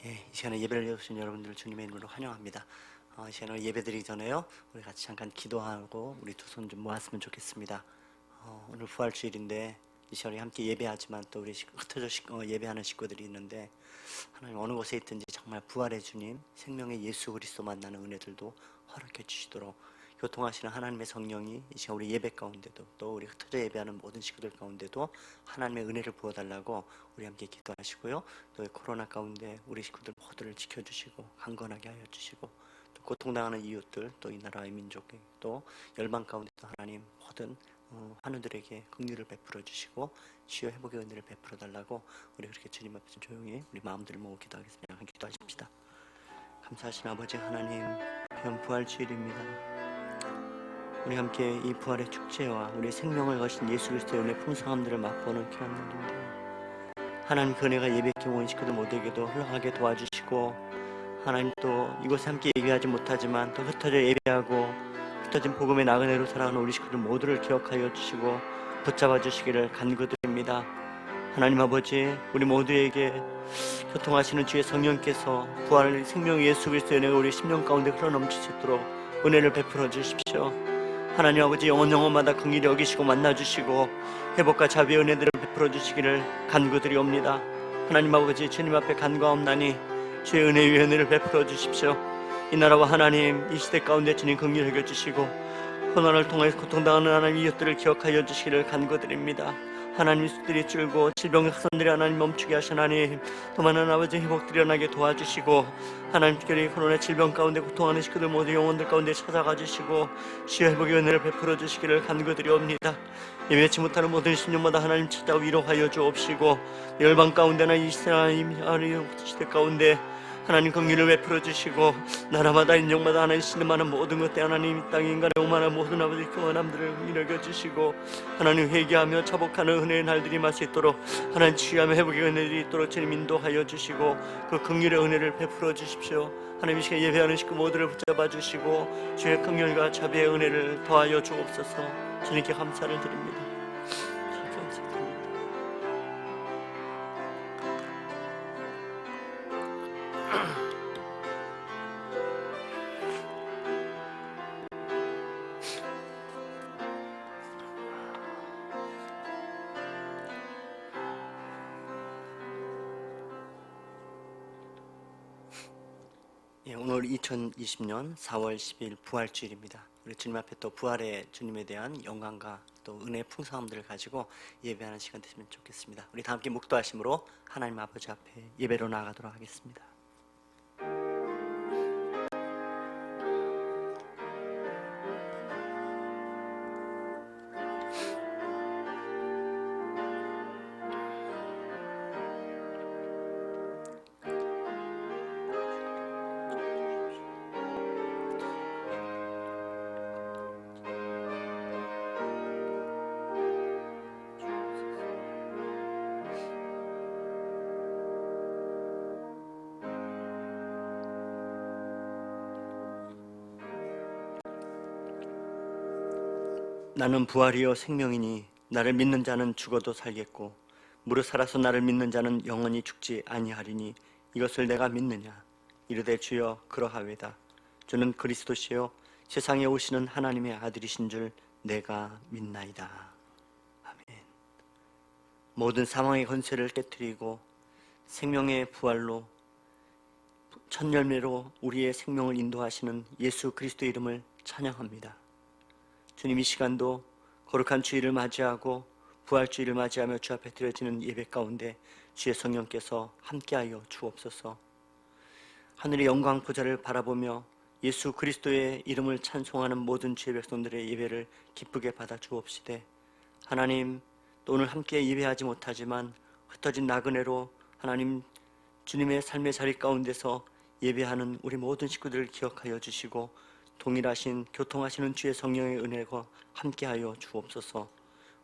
이 시간에 예배를 해주신 여러분들 주님의 이름으로 환영합니다. 이 시간을 예배드리기 전에요, 우리 같이 잠깐 기도하고 우리 두 손 좀 모았으면 좋겠습니다. 오늘 부활주일인데 이 시간에 함께 예배하지만 또 우리 흩어져 예배하는 식구들이 있는데, 하나님 어느 곳에 있든지 정말 부활의 주님, 생명의 예수 그리스도 만나는 은혜들도 허락해 주시도록, 교통하시는 하나님의 성령이 이 시간 우리 예배 가운데도, 또 우리 흩어져 예배하는 모든 식구들 가운데도 하나님의 은혜를 부어달라고 우리 함께 기도하시고요. 또 코로나 가운데 우리 식구들 모두를 지켜주시고 강건하게 하여 주시고, 또 고통당하는 이웃들, 또 이 나라의 민족이, 또 열방 가운데도 하나님 모든 환우들에게 긍휼을 베풀어 주시고 치유 회복의 은혜를 베풀어 달라고 우리 그렇게 주님 앞에서 조용히 우리 마음들을 모으고 기도하겠습니다. 기도하십시다. 감사하신 아버지 하나님, 귀한 부활주일입니다. 우리 함께 이 부활의 축제와 우리 생명을 거신 예수 그리스도의 은혜 풍성함들을 맛보는 귀한 날입니다. 하나님, 그 은혜가 예배께 온 식구들 모두에게도 흘러가게 도와주시고, 하나님 또 이곳에 함께 예배하지 못하지만 또 흩어져 예배하고 흩어진 복음의 나그네로 살아가는 우리 식구들 모두를 기억하여 주시고 붙잡아 주시기를 간구드립니다. 하나님 아버지, 우리 모두에게 교통하시는 주의 성령께서 부활의 생명 예수 그리스도의 은혜가 우리 심령 가운데 흘러넘칠 수 있도록 은혜를 베풀어 주십시오. 하나님 아버지, 영혼마다 긍휼히 여기시고 만나주시고 회복과 자비의 은혜들을 베풀어 주시기를 간구드리옵니다. 하나님 아버지, 주님 앞에 간구하옵나니 주의 은혜 위에 은혜를 베풀어 주십시오. 이 나라와 하나님, 이 시대 가운데 주님 긍휼히 여겨주시고 코로나를 통해 고통당하는 하나님 이웃들을 기억하여 주시기를 간구드립니다. 하나님, 수들이 줄고 질병의 확산들이 하나님 멈추게 하신 하나님, 또 많은 아버지 회복들이 일어나게 도와주시고, 하나님 특별히 코로나 질병 가운데 고통하는 식구들 모두 영혼들 가운데 찾아가 주시고 치유 회복의 은혜를 베풀어 주시기를 간구드리옵니다. 예외치 못하는 모든 심령마다 하나님 찾아 위로하여 주옵시고, 열방 가운데나 이 시대 가운데 하나님 긍휼을 베풀어 주시고, 나라마다 인종마다 하나님 신음하는 모든 것들, 하나님 이 땅 인간의 오만한 모든 아버지 교만함들을 이겨 주시고, 하나님 회개하며 차복하는 은혜의 날들이 마수 있도록, 하나님 치유하며 회복의 은혜들이 있도록 주님 인도하여 주시고 그 긍휼의 은혜를 베풀어 주십시오. 하나님, 이 시간 예배하는 식구 모두를 붙잡아 주시고 주의 긍휼과 자비의 은혜를 더하여 주옵소서. 주님께 감사를 드립니다. 주님께 감사드립니다. 오늘 2020년 4월 10일 부활주일입니다. 우리 주님 앞에 또 부활의 주님에 대한 영광과 또 은혜의 풍성함들을 가지고 예배하는 시간 되시면 좋겠습니다. 우리 다 함께 묵도하심으로 하나님 아버지 앞에 예배로 나아가도록 하겠습니다. 나는 부활이요 생명이니 나를 믿는 자는 죽어도 살겠고 무릇 살아서 나를 믿는 자는 영원히 죽지 아니하리니 이것을 내가 믿느냐. 이르되 주여 그러하외다. 주는 그리스도시요 세상에 오시는 하나님의 아들이신 줄 내가 믿나이다. 아멘. 모든 사망의 권세를 깨뜨리고 생명의 부활로 첫 열매로 우리의 생명을 인도하시는 예수 그리스도의 이름을 찬양합니다. 주님, 이 시간도 거룩한 주일을 맞이하고 부활주일을 맞이하며 주 앞에 드려지는 예배 가운데 주의 성령께서 함께하여 주옵소서. 하늘의 영광 보좌를 바라보며 예수 그리스도의 이름을 찬송하는 모든 주의 백성들의 예배를 기쁘게 받아 주옵시되, 하나님, 또 오늘 함께 예배하지 못하지만 흩어진 나그네로 하나님 주님의 삶의 자리 가운데서 예배하는 우리 모든 식구들을 기억하여 주시고 동일하신 교통하시는 주의 성령의 은혜가 함께하여 주옵소서.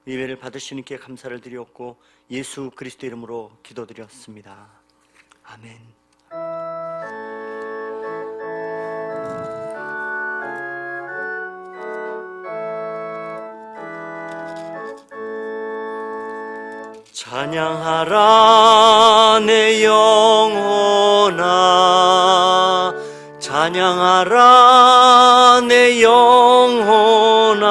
예배를 받으시는 께 감사를 드리옵고 예수 그리스도 이름으로 기도드렸습니다. 아멘. 찬양하라 내 영혼아, 찬양하라 내 영혼아.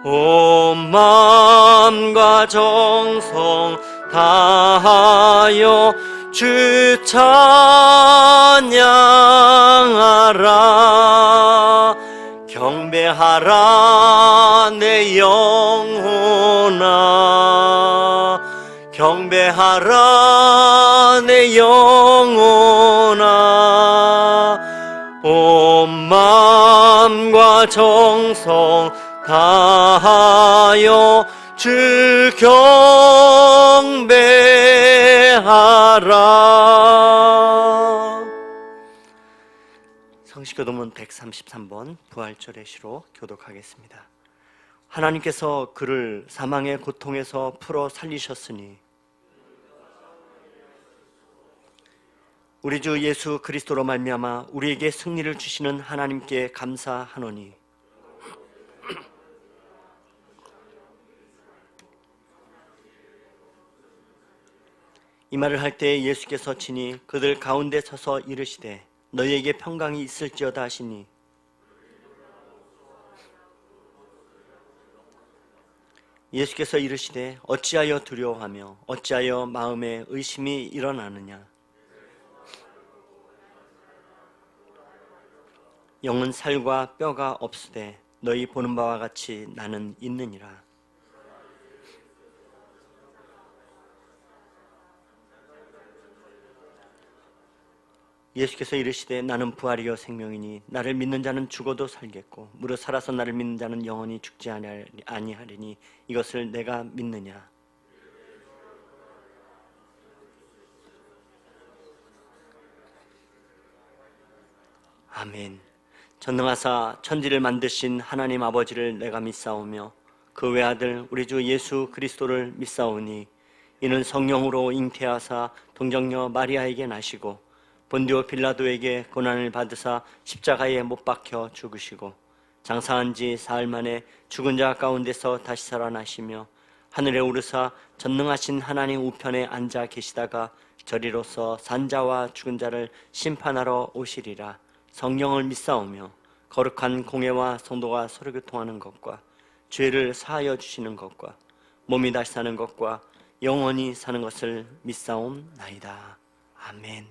온 마음과 정성 다하여 주 찬양하라. 경배하라 내 영혼아. 경배하라 내 영혼아. 온 마음과 정성 다하여 주 경배하라. 성시교도문 133번 부활절의 시로 교독하겠습니다. 하나님께서 그를 사망의 고통에서 풀어 살리셨으니 우리 주 예수 그리스도로 말미암아 우리에게 승리를 주시는 하나님께 감사하노니 이 말을 할 때 예수께서 친히 그들 가운데 서서 이르시되 너희에게 평강이 있을지어다 하시니 예수께서 이르시되 어찌하여 두려워하며 어찌하여 마음에 의심이 일어나느냐. 영은 살과 뼈가 없으되 너희 보는 바와 같이 나는 있느니라. 예수께서 이르시되 나는 부활이요 생명이니 나를 믿는 자는 죽어도 살겠고 무릇 살아서 나를 믿는 자는 영원히 죽지 아니하리니 이것을 내가 믿느냐. 아멘. 전능하사 천지를 만드신 하나님 아버지를 내가 믿사오며 그 외아들 우리 주 예수 그리스도를 믿사오니 이는 성령으로 잉태하사 동정녀 마리아에게 나시고 본디오 빌라도에게 고난을 받으사 십자가에 못 박혀 죽으시고 장사한 지 사흘 만에 죽은 자 가운데서 다시 살아나시며 하늘에 오르사 전능하신 하나님 우편에 앉아 계시다가 저리로서 산자와 죽은 자를 심판하러 오시리라. 성령을 믿사오며 거룩한 공회와 성도가 서로 교통하는 것과 죄를 사하여 주시는 것과 몸이 다시 사는 것과 영원히 사는 것을 믿사옵나이다. 아멘.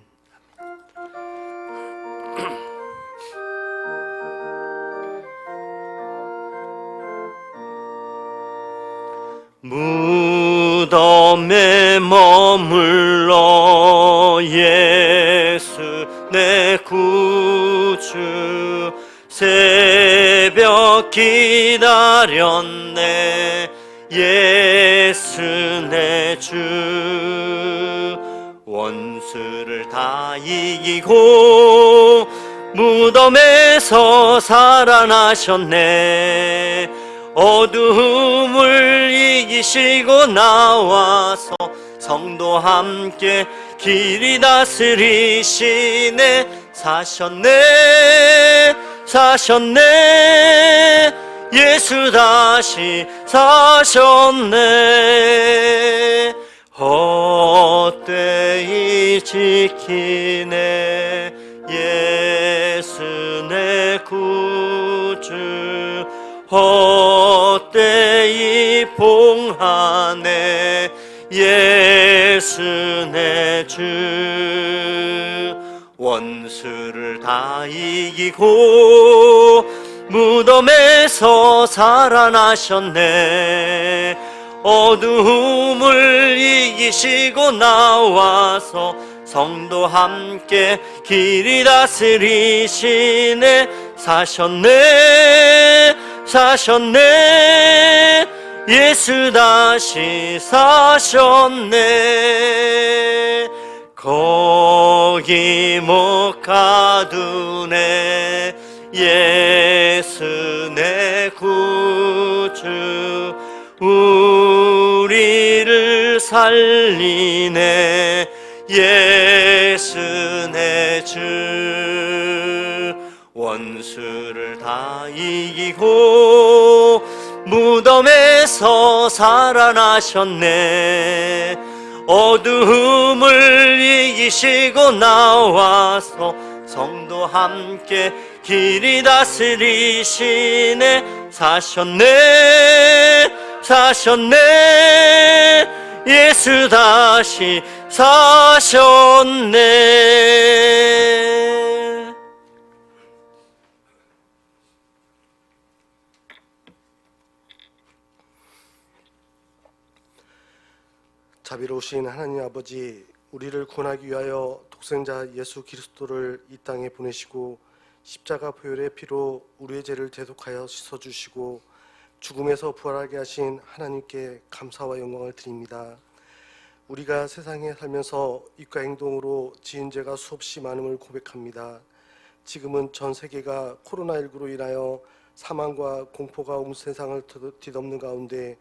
무덤에 머물러 예수 내 구주 새벽 기다렸네. 예수 내 주 원수를 다 이기고 무덤에서 살아나셨네. 어두움을 이기시고 나와서 성도 함께 길이 다스리시네. 사셨네 사셨네 예수 다시 사셨네. 헛되이 지키네 예수 내 구주. 헛되이 봉하네 예수 내 주. 원수를 다 이기고 무덤에서 살아나셨네. 어두움을 이기시고 나와서 성도 함께 길이 다스리시네. 사셨네 사셨네 예수 다시 사셨네. 거기 못 가두네 예수 내 구주. 우리를 살리네 예수 내 주. 원수를 다 이기고 무덤에서 살아나셨네. 어두움을 이기시고 나와서 성도 함께 길이 다스리시네. 사셨네 예수 다시 사셨네. 자비로우신 하나님 아버지, 우리를 구원하기 위하여 독생자 예수 그리스도를 이 땅에 보내시고 십자가 보혈의 피로 우리의 죄를 대속하여 씻어주시고 죽음에서 부활하게 하신 하나님께 감사와 영광을 드립니다. 우리가 세상에 살면서 입과 행동으로 지은 죄가 수없이 많음을 고백합니다. 지금은 전 세계가 코로나19로 인하여 사망과 공포가 온 세상을 뒤덮는 가운데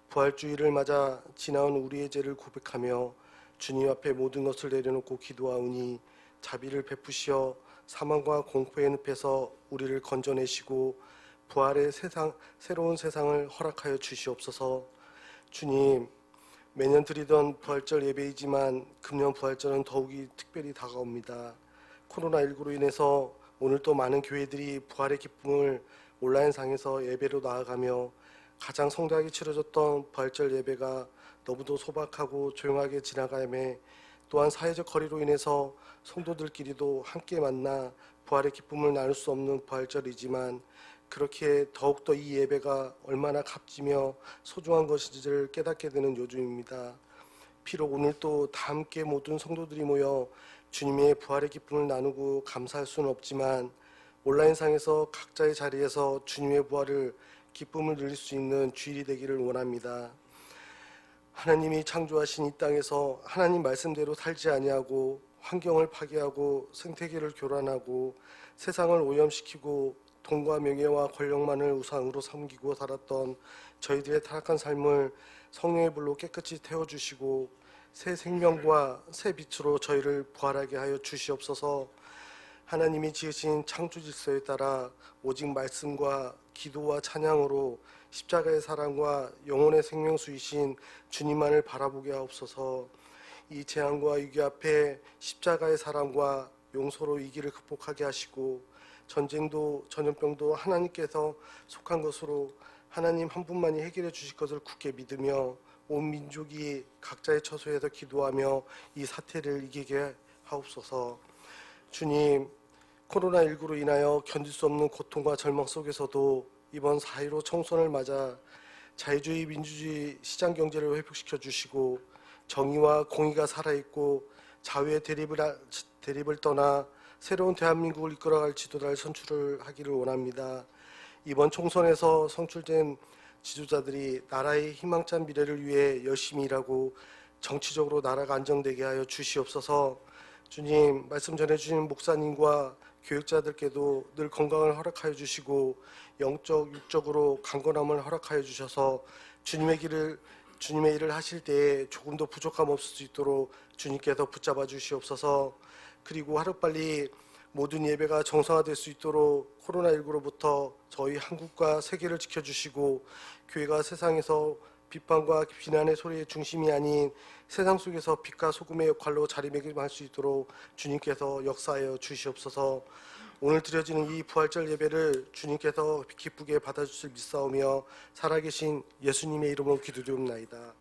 부활주의를 맞아 지나온 우리의 죄를 고백하며 주님 앞에 모든 것을 내려놓고 기도하오니 자비를 베푸시어 사망과 공포의 늪에서 우리를 건져내시고 부활의 새로운 세상을 허락하여 주시옵소서. 주님, 매년 드리던 부활절 예배이지만 금년 부활절은 더욱이 특별히 다가옵니다. 코로나19로 인해서 오늘 또 많은 교회들이 부활의 기쁨을 온라인상에서 예배로 나아가며 가장 성대하게 치러졌던 부활절 예배가 너무도 소박하고 조용하게 지나가며 또한 사회적 거리로 인해서 성도들끼리도 함께 만나 부활의 기쁨을 나눌 수 없는 부활절이지만 그렇게 더욱더 이 예배가 얼마나 값지며 소중한 것인지를 깨닫게 되는 요즘입니다. 비록 오늘 또 다 함께 모든 성도들이 모여 주님의 부활의 기쁨을 나누고 감사할 수는 없지만 온라인상에서 각자의 자리에서 주님의 부활을 기쁨을 누릴 수 있는 주일이 되기를 원합니다. 하나님이 창조하신 이 땅에서 하나님 말씀대로 살지 아니하고 환경을 파괴하고 생태계를 교란하고 세상을 오염시키고 돈과 명예와 권력만을 우상으로 섬기고 살았던 저희들의 타락한 삶을 성령의 불로 깨끗이 태워주시고 새 생명과 새 빛으로 저희를 부활하게 하여 주시옵소서. 하나님이 지으신 창조 질서에 따라 오직 말씀과 기도와 찬양으로 십자가의 사랑과 영혼의 생명수이신 주님만을 바라보게 하옵소서. 이 재앙과 위기 앞에 십자가의 사랑과 용서로 위기를 극복하게 하시고 전쟁도 전염병도 하나님께서 속한 것으로 하나님 한 분만이 해결해 주실 것을 굳게 믿으며 온 민족이 각자의 처소에서 기도하며 이 사태를 이기게 하옵소서. 주님, 코로나19로 인하여 견딜 수 없는 고통과 절망 속에서도 이번 4.15 총선을 맞아 자유주의, 민주주의, 시장경제를 회복시켜 주시고 정의와 공의가 살아있고 자유의 대립을 떠나 새로운 대한민국을 이끌어갈 지도자를 선출을 하기를 원합니다. 이번 총선에서 선출된 지도자들이 나라의 희망찬 미래를 위해 열심히 일하고 정치적으로 나라가 안정되게 하여 주시옵소서. 주님, 말씀 전해주신 목사님과 교육자들께도 늘 건강을 허락하여 주시고 영적, 육적으로 강건함을 허락하여 주셔서 주님의 일을 하실 때에 조금도 부족함 없을 수 있도록 주님께서 붙잡아 주시옵소서. 그리고 하루빨리 모든 예배가 정상화될 수 있도록 코로나19로부터 저희 한국과 세계를 지켜주시고 교회가 세상에서 비판과 비난의 소리의 중심이 아닌 세상 속에서 빛과 소금의 역할로 자리매김할 수 있도록 주님께서 역사하여 주시옵소서. 오늘 드려지는 이 부활절 예배를 주님께서 기쁘게 받아주실 믿사오며 살아계신 예수님의 이름으로 기도드리옵나이다.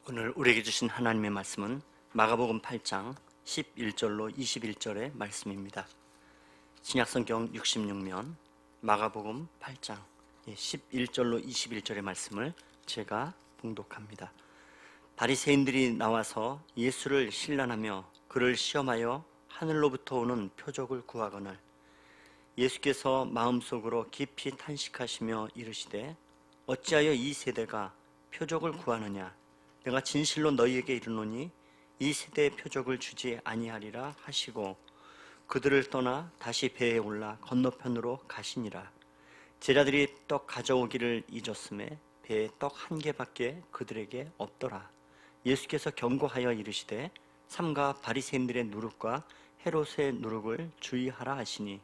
오늘 우리에게 주신 하나님의 말씀은 마가복음 8장 11절로 21절의 말씀입니다. 신약성경 66면 마가복음 8장 11절로 21절의 말씀을 제가 봉독합니다. 바리새인들이 나와서 예수를 신란하며 그를 시험하여 하늘로부터 오는 표적을 구하거늘 예수께서 마음속으로 깊이 탄식하시며 이르시되 어찌하여 이 세대가 표적을 구하느냐 내가 진실로 너희에게 이르노니 이 세대의 표적을 주지 아니하리라 하시고 그들을 떠나 다시 배에 올라 건너편으로 가시니라. 제자들이 떡 가져오기를 잊었음에 배에 떡 한 개밖에 그들에게 없더라. 예수께서 경고하여 이르시되 삼가 바리새인들의 누룩과 헤롯의 누룩을 주의하라 하시니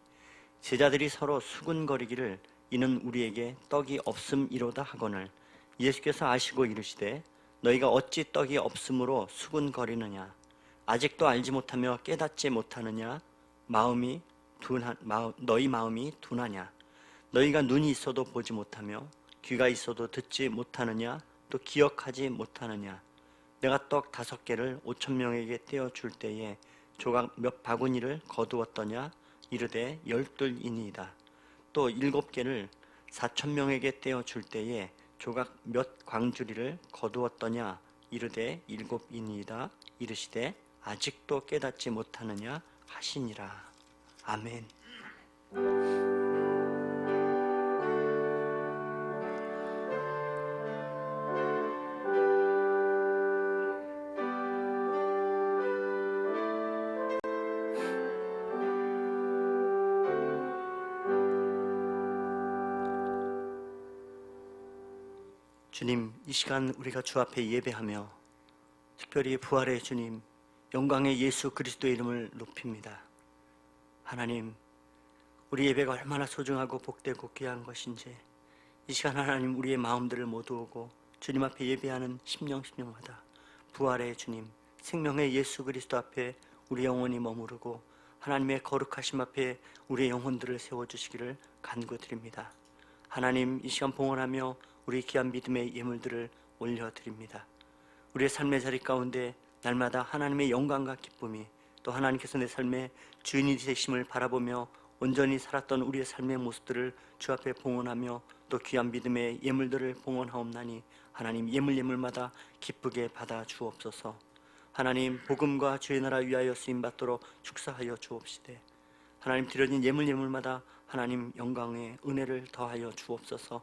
제자들이 서로 수군거리기를 이는 우리에게 떡이 없음이로다 하거늘 예수께서 아시고 이르시되 너희가 어찌 떡이 없음으로 수군거리느냐 아직도 알지 못하며 깨닫지 못하느냐 너희 마음이 둔하냐 너희가 눈이 있어도 보지 못하며 귀가 있어도 듣지 못하느냐 또 기억하지 못하느냐 내가 떡 5개를 5,000명에게 떼어 줄 때에 조각 몇 바구니를 거두었더냐 이르되 12이니이다 또 7개를 4,000명에게 떼어 줄 때에 조각 몇 광주리를 거두었더냐 이르되 7이니이다 이르시되 아직도 깨닫지 못하느냐 하시니라. 아멘. 주님, 이 시간 우리가 주 앞에 예배하며 특별히 부활의 주님, 영광의 예수 그리스도의 이름을 높입니다. 하나님, 우리 예배가 얼마나 소중하고 복되고 귀한 것인지 이 시간 하나님 우리의 마음들을 모두오고 주님 앞에 예배하는 심령마다 부활의 주님, 생명의 예수 그리스도 앞에 우리 영혼이 머무르고 하나님의 거룩하심 앞에 우리의 영혼들을 세워주시기를 간구드립니다. 하나님, 이 시간 봉헌하며 우리 귀한 믿음의 예물들을 올려드립니다. 우리의 삶의 자리 가운데 날마다 하나님의 영광과 기쁨이 또 하나님께서 내 삶의 주인이 되심을 바라보며 온전히 살았던 우리의 삶의 모습들을 주 앞에 봉헌하며 또 귀한 믿음의 예물들을 봉헌하옵나니 하나님 예물마다 기쁘게 받아 주옵소서. 하나님 복음과 주의 나라 위하여 쓰임받도록 축사하여 주옵시되 하나님 드려진 예물마다 하나님 영광의 은혜를 더하여 주옵소서.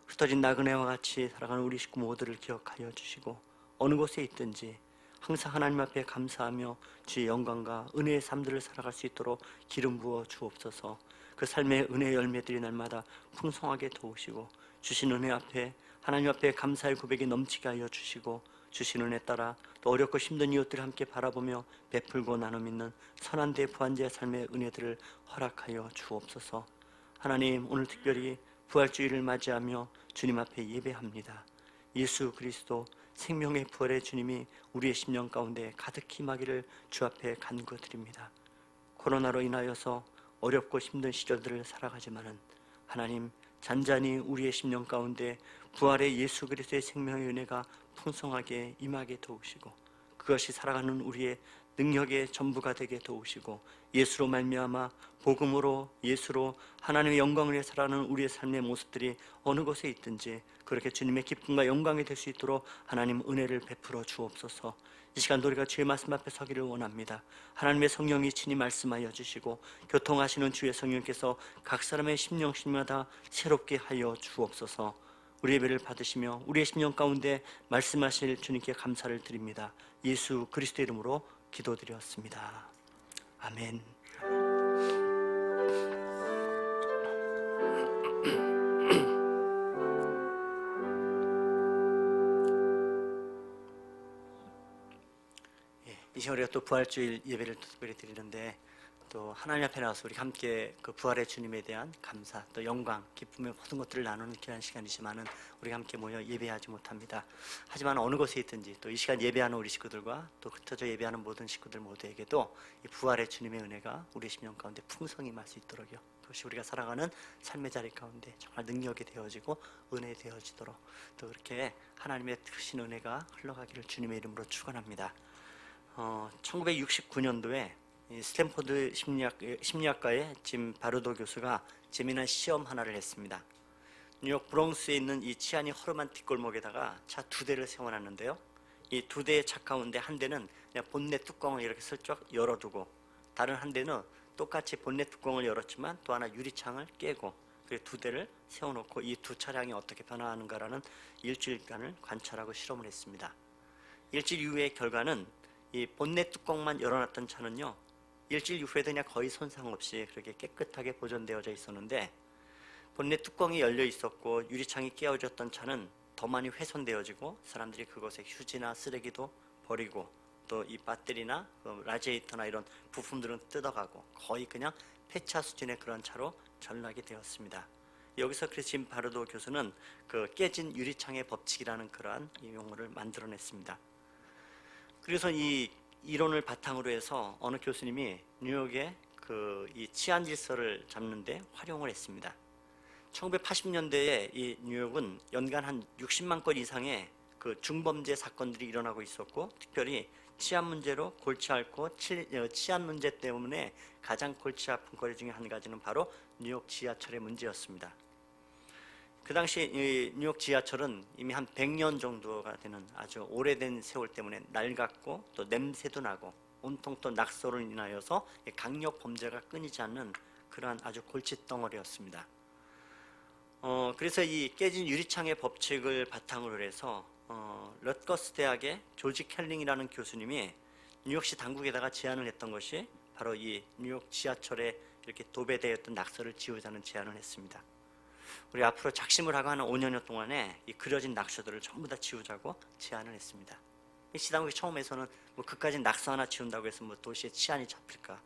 흩어진 나그네와 같이 살아가는 우리 식구 모두를 기억하여 주시고 어느 곳에 있든지 항상 하나님 앞에 감사하며 주의 영광과 은혜의 삶들을 살아갈 수 있도록 기름 부어 주옵소서. 그 삶의 은혜의 열매들이 날마다 풍성하게 도우시고 주신 은혜 앞에 하나님 앞에 감사의 고백이 넘치게 하여 주시고 주신 은혜 따라 또 어렵고 힘든 이웃들을 함께 바라보며 베풀고 나눔 있는 선한 대 부한자의 삶의 은혜들을 허락하여 주옵소서. 하나님, 오늘 특별히 부활주의를 맞이하며 주님 앞에 예배합니다. 예수 그리스도 생명의 부활의 주님이 우리의 심령 가운데 가득히 임하기를 주 앞에 간구드립니다. 코로나로 인하여서 어렵고 힘든 시절들을 살아가지만은 하나님 잔잔히 우리의 심령 가운데 부활의 예수 그리스도의 생명의 은혜가 풍성하게 임하게 도우시고 그것이 살아가는 우리의 능력의 전부가 되게 도우시고 예수로 말미암아 복음으로 예수로 하나님의 영광을 위해 살아가는 우리의 삶의 모습들이 어느 곳에 있든지 그렇게 주님의 기쁨과 영광이 될 수 있도록 하나님 은혜를 베풀어 주옵소서. 이 시간도 우리가 주의 말씀 앞에 서기를 원합니다. 하나님의 성령이 친히 말씀하여 주시고 교통하시는 주의 성령께서 각 사람의 심령마다 새롭게 하여 주옵소서. 우리 예배를 받으시며 우리의 심령 가운데 말씀하실 주님께 감사를 드립니다. 예수 그리스도의 이름으로 기도드렸습니다. 아멘. 이 시간 우리가 또 부활주일 예배를 특별히 드리는데 또 하나님 앞에 나와서 우리 함께 그 부활의 주님에 대한 감사 또 영광 기쁨의 모든 것들을 나누는 귀한 시간이지만은 우리가 함께 모여 예배하지 못합니다. 하지만 어느 곳에 있든지 또 이 시간 예배하는 우리 식구들과 또 흩어져 예배하는 모든 식구들 모두에게도 이 부활의 주님의 은혜가 우리 심령 가운데 풍성히 임할 수 있도록요. 그것이 우리가 살아가는 삶의 자리 가운데 정말 능력이 되어지고 은혜 되어지도록 또 그렇게 하나님의 크신 은혜가 흘러가기를 주님의 이름으로 축원합니다. 1969년도에 스탠포드 심리학과의 짐 바르도 교수가 재미난 시험 하나를 했습니다. 뉴욕 브롱스에 있는 이 치안이 허름한 뒷골목에다가 차 2대를 세워놨는데요. 이 2대의 차 가운데 한 대는 그냥 본넷 뚜껑을 이렇게 슬쩍 열어두고 다른 한 대는 똑같이 본넷 뚜껑을 열었지만 또 하나 유리창을 깨고 그리고 2대를 세워놓고 이 두 차량이 어떻게 변화하는가라는 일주일간을 관찰하고 실험을 했습니다. 일주일 이후의 결과는 이 본넷 뚜껑만 열어놨던 차는요, 일주일 이후에도 그냥 거의 손상 없이 그렇게 깨끗하게 보존되어져 있었는데, 본넷 뚜껑이 열려 있었고 유리창이 깨어졌던 차는 더 많이 훼손되어지고 사람들이 그것에 휴지나 쓰레기도 버리고 또 이 배터리나 라디에이터나 이런 부품들은 뜯어가고 거의 그냥 폐차 수준의 그런 차로 전락이 되었습니다. 여기서 그래서 지금 바르도 교수는 그 깨진 유리창의 법칙이라는 그러한 용어를 만들어냈습니다. 그래서 이 이론을 바탕으로 해서 어느 교수님이 뉴욕의 이 치안 질서를 잡는데 활용을 했습니다. 1980년대에 이 뉴욕은 연간 한 60만 건 이상의 그 중범죄 사건들이 일어나고 있었고, 특별히 치안 문제로 골치 앓고 치안 문제 때문에 가장 골치 아픈 거리 중에 한 가지는 바로 뉴욕 지하철의 문제였습니다. 그 당시 이 뉴욕 지하철은 이미 한 100년 정도가 되는 아주 오래된 세월 때문에 낡았고 또 냄새도 나고 온통 또 낙서로 인하여서 강력 범죄가 끊이지 않는 그러한 아주 골칫덩어리였습니다. 그래서 이 깨진 유리창의 법칙을 바탕으로 해서 럿거스 대학의 조지 켈링이라는 교수님이 뉴욕시 당국에다가 제안을 했던 것이 바로 이 뉴욕 지하철에 이렇게 도배되었던 낙서를 지우자는 제안을 했습니다. 우리 앞으로 작심을 하고 한 5년여 동안에 이 그려진 낙서들을 전부 다 지우자고 제안을 했습니다. 시당국이 처음에서는 뭐 그까지 낙서 하나 지운다고 해서 뭐 도시의 치안이 잡힐까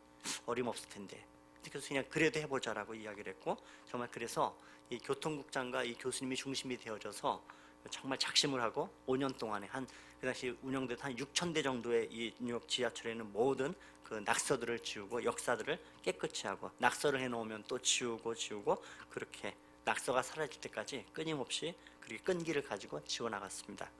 어림없을 텐데, 그래서 그냥 그래도 해보자라고 이야기를 했고, 정말 그래서 이 교통국장과 이 교수님이 중심이 되어져서 정말 작심을 하고 5년 동안에 그 당시 운영됐던 한 6,000대 정도의 이 뉴욕 지하철에는 모든 그 낙서들을 지우고 역사들을 깨끗이 하고, 낙서를 해놓으면 또 지우고 그렇게 낙서가 사라질 때까지 끊임없이 그렇게 끈기를 가지고 지워나갔습니다.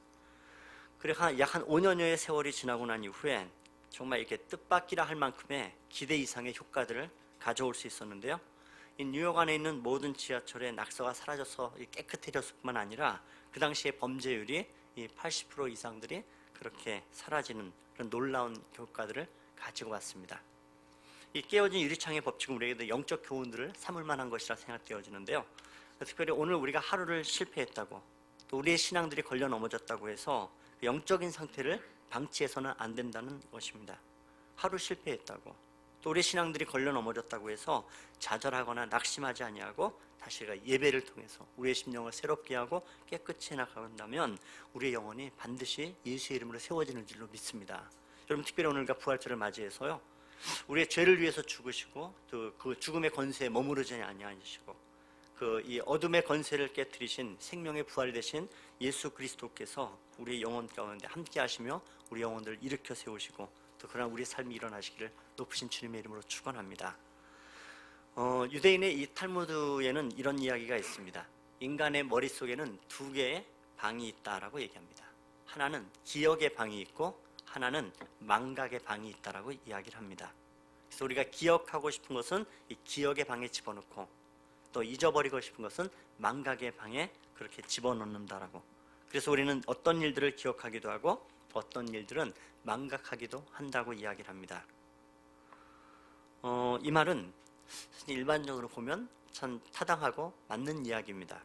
그리고 약 한 5년여의 세월이 지나고 난 이후에 정말 이렇게 뜻밖이라 할 만큼의 기대 이상의 효과들을 가져올 수 있었는데요. 이 뉴욕 안에 있는 모든 지하철에 낙서가 사라져서 깨끗해졌을 뿐만 아니라 그 당시의 범죄율이 이 80% 이상들이 그렇게 사라지는 그런 놀라운 효과들을 가지고 왔습니다. 이 깨어진 유리창의 법칙은 우리에게 영적 교훈들을 삼을 만한 것이라 생각되어지는데요. 특별히 오늘 우리가 하루를 실패했다고, 또 우리의 신앙들이 걸려 넘어졌다고 해서 영적인 상태를 방치해서는 안 된다는 것입니다. 하루 실패했다고, 또 우리의 신앙들이 걸려 넘어졌다고 해서 좌절하거나 낙심하지 아니하고 다시 예배를 통해서 우리의 심령을 새롭게 하고 깨끗이 해나간다면 우리의 영혼이 반드시 예수의 이름으로 세워지는 줄로 믿습니다. 여러분, 특별히 오늘과 부활절을 맞이해서요, 우리의 죄를 위해서 죽으시고 또 그 죽음의 권세에 머무르지 아니하시고 이 어둠의 권세를 깨뜨리신 생명의 부활 되신 예수 그리스도께서 우리의 영혼 가운데 함께 하시며 우리 영혼들을 일으켜 세우시고 또 그러나 우리의 삶이 일어나시기를 높으신 주님의 이름으로 축원합니다. 유대인의 이 탈무드에는 이런 이야기가 있습니다. 인간의 머릿속에는 두 개의 방이 있다라고 얘기합니다. 하나는 기억의 방이 있고 하나는 망각의 방이 있다라고 이야기를 합니다. 그래서 우리가 기억하고 싶은 것은 이 기억의 방에 집어넣고 또 잊어버리고 싶은 것은 망각의 방에 그렇게 집어넣는다라고. 그래서 우리는 어떤 일들을 기억하기도 하고 어떤 일들은 망각하기도 한다고 이야기를 합니다. 이 말은 일반적으로 보면 참 타당하고 맞는 이야기입니다.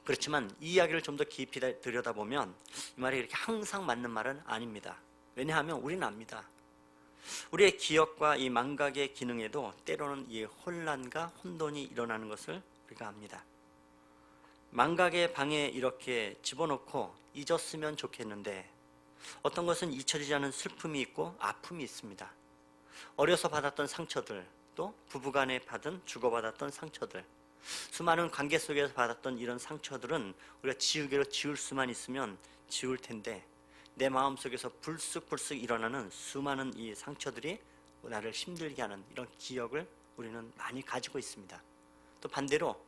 그렇지만 이 이야기를 좀 더 깊이 들여다보면 이 말이 이렇게 항상 맞는 말은 아닙니다. 왜냐하면 우리는 압니다. 우리의 기억과 이 망각의 기능에도 때로는 이 혼란과 혼돈이 일어나는 것을 우리가 압니다. 망각의 방에 이렇게 집어넣고 잊었으면 좋겠는데 어떤 것은 잊혀지지 않은 슬픔이 있고 아픔이 있습니다. 어려서 받았던 상처들, 또 부부간에 주고받았던 상처들, 수많은 관계 속에서 받았던 이런 상처들은 우리가 지우개로 지울 수만 있으면 지울 텐데 내 마음속에서 불쑥불쑥 일어나는 수많은 이 상처들이 나를 힘들게 하는 이런 기억을 우리는 많이 가지고 있습니다. 또 반대로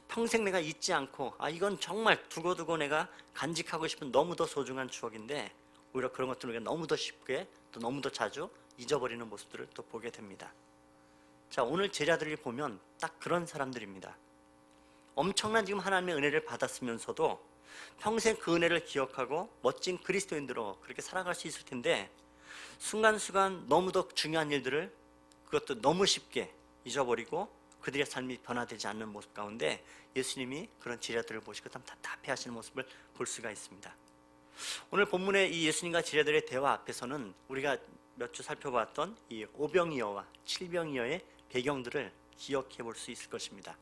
평생 내가 잊지 않고 이건 정말 두고두고 내가 간직하고 싶은 너무도 소중한 추억인데 오히려 그런 것들을 우리가 너무도 쉽게 또 너무도 자주 잊어버리는 모습들을 또 보게 됩니다. 자, 오늘 제자들이 보면 딱 그런 사람들입니다. 엄청난 지금 하나님의 은혜를 받았으면서도 평생 그 은혜를 기억하고 멋진 그리스도인들로 그렇게 살아갈 수 있을 텐데 순간순간 너무도 중요한 일들을 그것도 너무 쉽게 잊어버리고 그들의 삶이 변화되지 않는 모습 가운데 예수님이 그런 제자들을 보시고 참 답답해하시는 모습을 볼 수가 있습니다. 오늘 본문의 이 예수님과 제자들의 대화 앞에서는 우리가 몇 주 살펴봤던 이 오병이어와 칠병이어의 배경들을 기억해 볼 수 있을 것입니다.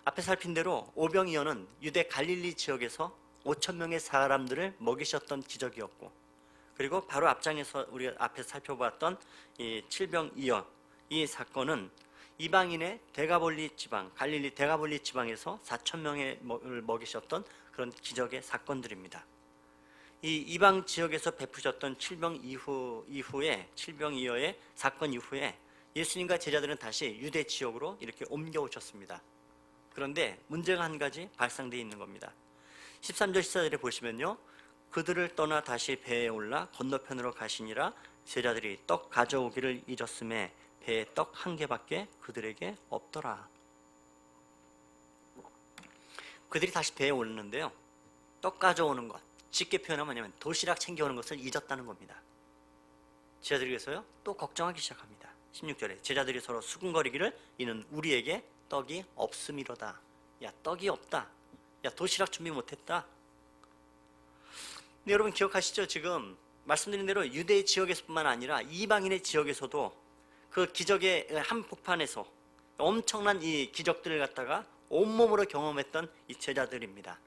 앞에 살핀 대로 오병이어는 유대 갈릴리 지역에서 5천 명의 사람들을 먹이셨던 기적이었고, 그리고 바로 앞장에서 우리가 앞에 살펴봤던 이 칠병이어, 이 사건은 이방인의 데가볼리 지방, 갈릴리 데가볼리 지방에서 4천 명을 먹이셨던 그런 기적의 사건들입니다. 이 이방 지역에서 베푸셨던 칠병이어의 사건 이후에 예수님과 제자들은 다시 유대 지역으로 이렇게 옮겨오셨습니다. 그런데 문제가 한 가지 발생되어 있는 겁니다. 13절 14절에 보시면요, 그들을 떠나 다시 배에 올라 건너편으로 가시니라. 제자들이 떡 가져오기를 잊었음에 배에 떡 한 개밖에 그들에게 없더라. 그들이 다시 배에 오르는데요, 떡 가져오는 것, 쉽게 표현하면 뭐냐면 도시락 챙겨오는 것을 잊었다는 겁니다. 제자들에게서요 또 걱정하기 시작합니다. 16절에 제자들이 서로 수군거리기를 이는 우리에게 떡이 없음이로다. 야, 떡이 없다. 야, 도시락 준비 못했다. 근데 여러분 기억하시죠? 지금 말씀드린 대로 유대 지역에서뿐만 아니라 이방인의 지역에서도 그 기적의 한복판에서 엄청난 이 기적들을 갖다가 온몸으로 경험했던 이 제자들입니다.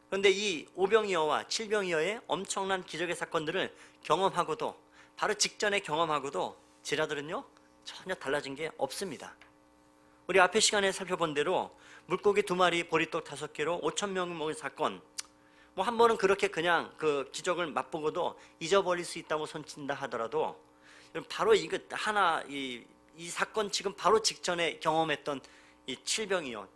그런데 이 오병이어와 칠병이어의 엄청난 기적의 사건들을 경험하고도, 바로 직전에 경험하고도 제자들은요 전혀 달라진 게 없습니다. 우리 앞에 시간에 살펴본 대로 물고기 2마리, 보리떡 5개로 5천 명 먹은 사건, 뭐 한 번은 그렇게 그냥 그 기적을 맛보고도 잊어버릴 수 있다고 손친다 하더라도, 바로 이거 하나 이 사건 지금 바로 직전에 경험했던 이 칠병이어,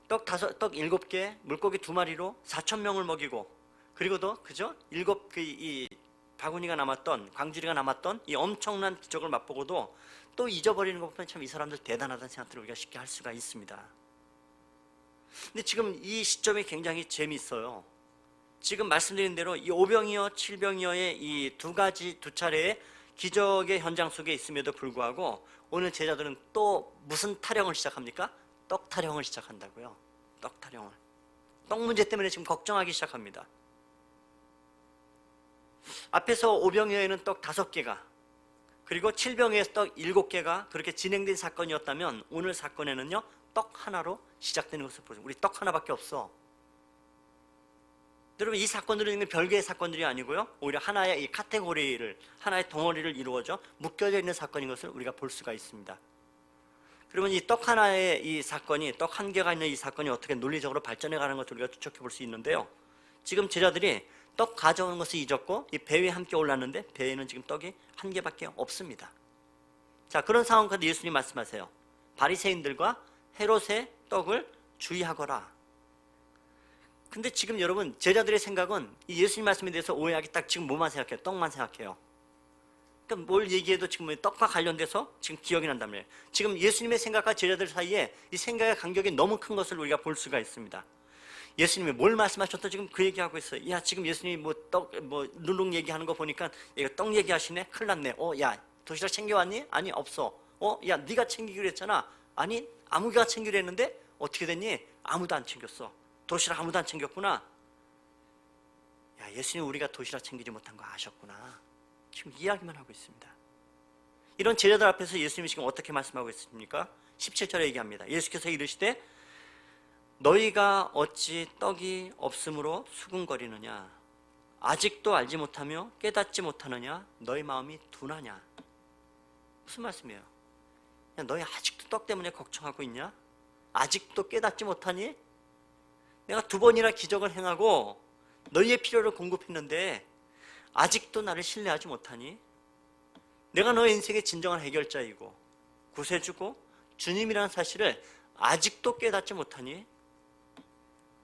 떡 7개, 물고기 2마리로 4천 명을 먹이고, 그리고도 그죠? 7이 바구니가 남았던, 광주리가 남았던 이 엄청난 기적을 맛보고도 또 잊어버리는 것 보면 참 이 사람들 대단하다는 생각들을 우리가 쉽게 할 수가 있습니다. 근데 지금 이 시점이 굉장히 재미있어요. 지금 말씀드린 대로 이 오병이어, 칠병이어의 이 두 차례의 기적의 현장 속에 있음에도 불구하고 오늘 제자들은 또 무슨 타령을 시작합니까? 떡 타령을 시작한다고요. 떡 타령을. 떡 문제 때문에 지금 걱정하기 시작합니다. 앞에서 오병이어에는 떡 5개가, 그리고 칠병이어에서 떡 7개가 그렇게 진행된 사건이었다면, 오늘 사건에는요 떡 하나로 시작되는 것을 보죠. 우리 떡 하나밖에 없어. 여러분, 이 사건들은 별개의 사건들이 아니고요, 오히려 하나의 이 카테고리를, 하나의 덩어리를 이루어져 묶여져 있는 사건인 것을 우리가 볼 수가 있습니다. 그러면 이 떡 하나의 이 사건이, 떡 1개가 있는 이 사건이 어떻게 논리적으로 발전해 가는 것을 우리가 추적해 볼 수 있는데요, 지금 제자들이 떡 가져오는 것을 잊었고 이 배에 함께 올랐는데 배에는 지금 떡이 1개밖에 없습니다. 자, 그런 상황 가운데 예수님 말씀하세요. 바리새인들과 헤롯의 떡을 주의하거라. 근데 지금 여러분, 제자들의 생각은 이 예수님 말씀에 대해서 오해하기 딱 지금 뭐만 생각해요? 떡만 생각해요. 그러니까 뭘 얘기해도 지금 떡과 관련돼서 지금 기억이 난단 말이에요. 지금 예수님의 생각과 제자들 사이에 이 생각의 간격이 너무 큰 것을 우리가 볼 수가 있습니다. 예수님이 뭘 말씀하셨다 지금 그 얘기하고 있어요. 야, 지금 예수님이 누룽 얘기하는 거 보니까 이거 떡 얘기하시네? 큰일 났네. 야, 도시락 챙겨왔니? 아니, 없어. 야, 네가 챙기기로 했잖아. 아니, 아무개가 챙기려 했는데 어떻게 됐니? 아무도 안 챙겼어. 도시락 아무도 안 챙겼구나. 야, 예수님 우리가 도시락 챙기지 못한 거 아셨구나. 지금 이야기만 하고 있습니다. 이런 제자들 앞에서 예수님이 지금 어떻게 말씀하고 있습니까? 17절에 얘기합니다. 예수께서 이르시되 너희가 어찌 떡이 없으므로 수군거리느냐? 아직도 알지 못하며 깨닫지 못하느냐? 너희 마음이 둔하냐? 무슨 말씀이에요? 야, 너희 아직도 떡 때문에 걱정하고 있냐? 아직도 깨닫지 못하니? 내가 2번이나 기적을 행하고 너희의 필요를 공급했는데 아직도 나를 신뢰하지 못하니? 내가 너의 인생의 진정한 해결자이고 구세주고 주님이라는 사실을 아직도 깨닫지 못하니?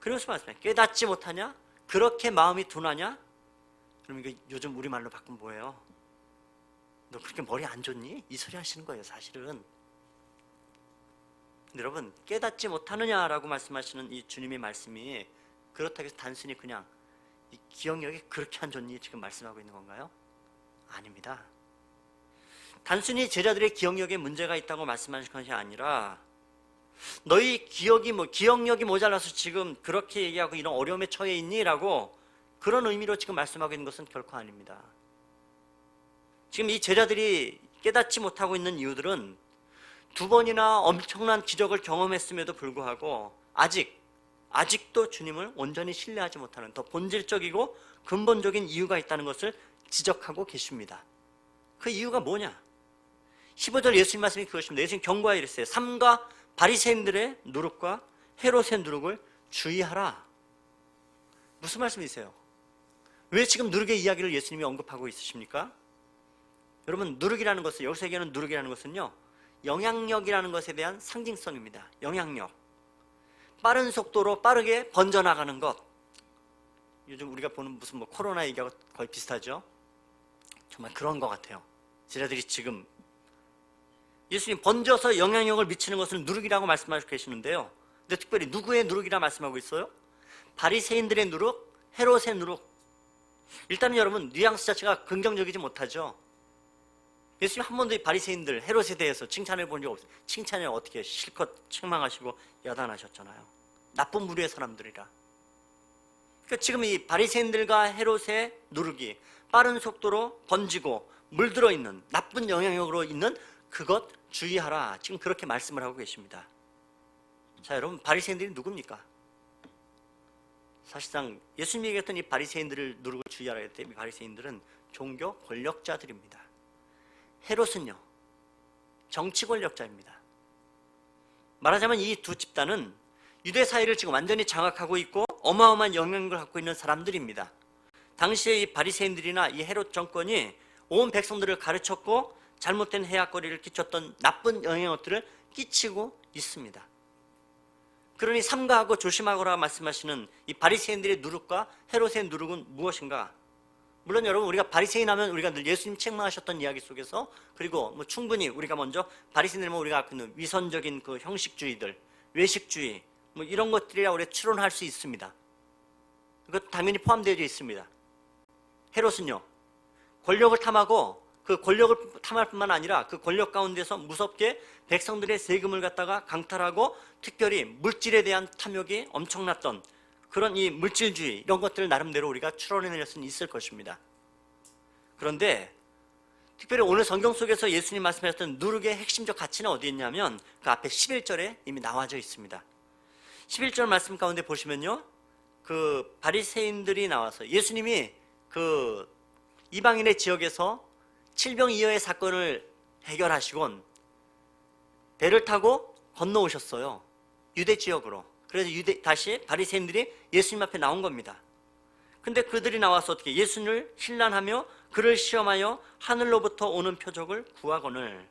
그래서 말씀해요. 깨닫지 못하냐? 그렇게 마음이 둔하냐? 그럼 이거 요즘 우리말로 바꾸면 뭐예요? 너 그렇게 머리 안 좋니? 이 소리 하시는 거예요, 사실은. 여러분, 깨닫지 못하느냐라고 말씀하시는 이 주님의 말씀이 그렇다고 해서 단순히 그냥 이 기억력이 그렇게 안 좋니 지금 말씀하고 있는 건가요? 아닙니다. 단순히 제자들의 기억력에 문제가 있다고 말씀하시는 것이 아니라 너희 기억력이 모자라서 지금 그렇게 얘기하고 이런 어려움에 처해 있니? 라고 그런 의미로 지금 말씀하고 있는 것은 결코 아닙니다. 지금 이 제자들이 깨닫지 못하고 있는 이유들은 두 번이나 엄청난 기적을 경험했음에도 불구하고 아직도 주님을 온전히 신뢰하지 못하는 더 본질적이고 근본적인 이유가 있다는 것을 지적하고 계십니다. 그 이유가 뭐냐? 15절 예수님 말씀이 그것입니다. 예수님 경고하여 이르세요. 삼가 바리새인들의 누룩과 헤롯의 누룩을 주의하라. 무슨 말씀이세요? 왜 지금 누룩의 이야기를 예수님이 언급하고 있으십니까? 여러분, 누룩이라는 것은, 여기서 얘기하는 누룩이라는 것은요, 영향력이라는 것에 대한 상징성입니다. 영향력. 빠른 속도로 빠르게 번져나가는 것. 요즘 우리가 보는 무슨 코로나 얘기하고 거의 비슷하죠? 정말 그런 것 같아요. 제자들이 지금 예수님 번져서 영향력을 미치는 것을 누룩이라고 말씀하고 계시는데요. 근데 특별히 누구의 누룩이라 말씀하고 있어요? 바리새인들의 누룩, 헤롯의 누룩. 일단은 여러분, 뉘앙스 자체가 긍정적이지 못하죠. 예수님 한 번도 이 바리새인들, 헤롯에 대해서 칭찬해 본 적 없어요. 칭찬을 어떻게 실컷 책망하시고 야단하셨잖아요. 나쁜 무리의 사람들이라. 그러니까 지금 이 바리새인들과 헤롯의 누룩이 빠른 속도로 번지고 물들어 있는 나쁜 영향력으로 있는 그것 주의하라. 지금 그렇게 말씀을 하고 계십니다. 자, 여러분, 바리새인들이 누굽니까? 사실상 예수님이 얘기했던 이 바리새인들을 누룩을 주의하라 했을 때 이 바리새인들은 종교 권력자들입니다. 헤롯은요, 정치 권력자입니다. 말하자면 이 두 집단은 유대 사회를 지금 완전히 장악하고 있고 어마어마한 영향력을 갖고 있는 사람들입니다. 당시에 이 바리새인들이나 이 헤롯 정권이 온 백성들을 가르쳤고 잘못된 해악거리를 끼쳤던 나쁜 영향력들을 끼치고 있습니다. 그러니 삼가하고 조심하거라 말씀하시는 이 바리새인들의 누룩과 헤롯의 누룩은 무엇인가? 물론 여러분, 우리가 바리새인 하면 우리가 늘 예수님 책망하셨던 이야기 속에서, 그리고 충분히 우리가 먼저 바리새인들은 우리가 갖고 있는 위선적인 그 형식주의들, 외식주의 이런 것들이라 우리가 추론할 수 있습니다. 그것도 당연히 포함되어 있습니다. 헤롯은요, 권력을 탐하고 그 권력을 탐할 뿐만 아니라 그 권력 가운데서 무섭게 백성들의 세금을 갖다가 강탈하고 특별히 물질에 대한 탐욕이 엄청났던 그런 이 물질주의, 이런 것들을 나름대로 우리가 추론해낼 수는 있을 것입니다. 그런데 특별히 오늘 성경 속에서 예수님 말씀하셨던 누룩의 핵심적 가치는 어디에 있냐면 그 앞에 11절에 이미 나와져 있습니다. 11절 말씀 가운데 보시면요, 그 바리새인들이 나와서 예수님이 그 이방인의 지역에서 칠병이어의 사건을 해결하시곤 배를 타고 건너오셨어요. 유대 지역으로. 그래서 다시 바리새인들이 예수님 앞에 나온 겁니다. 근데 그들이 나와서 어떻게 예수님을 신란하며 그를 시험하여 하늘로부터 오는 표적을 구하거늘.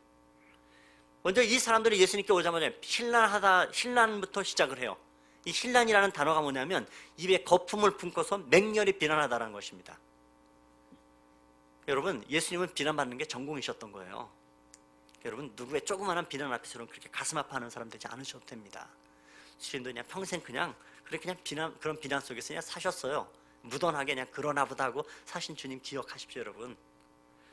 먼저 이 사람들이 예수님께 오자마자 신란부터 시작을 해요. 이 신란이라는 단어가 뭐냐면 입에 거품을 품고서 맹렬히 비난하다라는 것입니다. 여러분, 예수님은 비난받는 게 전공이셨던 거예요. 여러분, 누구의 조그마한 비난 앞에서는 그렇게 가슴 아파하는 사람 되지 않으셔도 됩니다. 수련도 그냥 평생 그냥 그런 비난 속에서 그냥 사셨어요. 무던하게 그냥 그러나 보다 하고 사신 주님 기억하십시오, 여러분.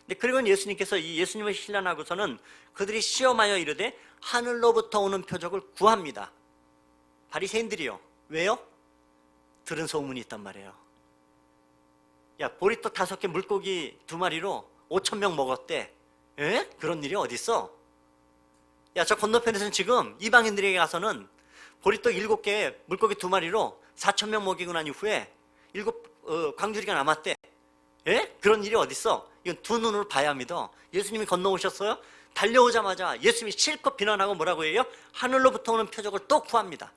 근데 그리고 예수님께서 이 예수님을 신란하고서는 그들이 시험하여 이르되 하늘로부터 오는 표적을 구합니다. 바리새인들이요. 왜요? 들은 소문이 있단 말이에요. 야, 보리떡 5개 물고기 2마리로 5,000명 먹었대. 에? 그런 일이 어딨어? 야, 저 건너편에서는 지금 이방인들에게 가서는 보리떡 7개 물고기 2마리로 4,000명 먹이고 난 이후에 광주리가 남았대. 에? 그런 일이 어딨어? 이건 두 눈으로 봐야 믿어. 예수님이 건너오셨어요? 달려오자마자 예수님이 실컷 비난하고 뭐라고 해요? 하늘로부터 오는 표적을 또 구합니다.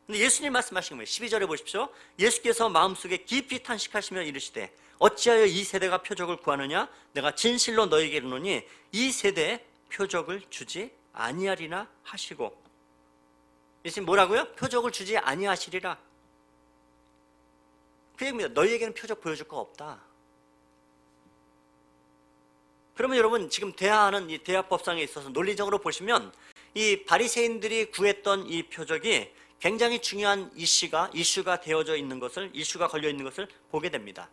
근데 예수님 말씀하신 거예요. 12절에 보십시오. 예수께서 마음속에 깊이 탄식하시며 이르시되 어찌하여 이 세대가 표적을 구하느냐? 내가 진실로 너희에게 이르노니 이 세대에 표적을 주지 아니하리나 하시고. 예수님 뭐라고요? 표적을 주지 아니하시리라. 그 얘기입니다. 너희에게는 표적 보여줄 거 없다. 그러면 여러분, 지금 대하하는 이 대하법상에 있어서 논리적으로 보시면 이 바리새인들이 구했던 이 표적이 굉장히 중요한 이슈가 되어져 있는 것을, 이슈가 걸려 있는 것을 보게 됩니다.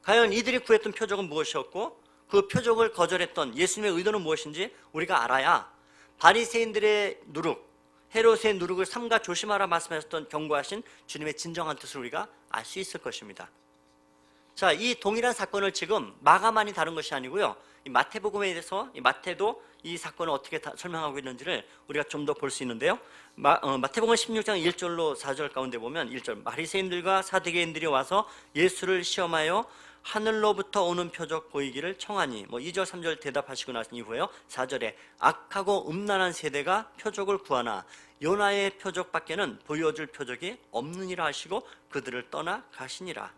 과연 이들이 구했던 표적은 무엇이었고 그 표적을 거절했던 예수님의 의도는 무엇인지 우리가 알아야 바리새인들의 누룩, 헤롯의 누룩을 삼가 조심하라 말씀하셨던 경고하신 주님의 진정한 뜻을 우리가 알 수 있을 것입니다. 자, 이 동일한 사건을 지금 마가만이 다른 것이 아니고요. 이 마태복음에 대해서 이 마태도 이 사건을 어떻게 설명하고 있는지를 우리가 좀 더 볼 수 있는데요. 마태복음 16장 1절로 4절 가운데 보면 1절 바리새인들과 사두개인들이 와서 예수를 시험하여 하늘로부터 오는 표적 보이기를 청하니 2절 3절 대답하시고 나신 이후에요. 4절에 악하고 음란한 세대가 표적을 구하나 요나의 표적밖에는 보여줄 표적이 없느니라 하시고 그들을 떠나 가시니라.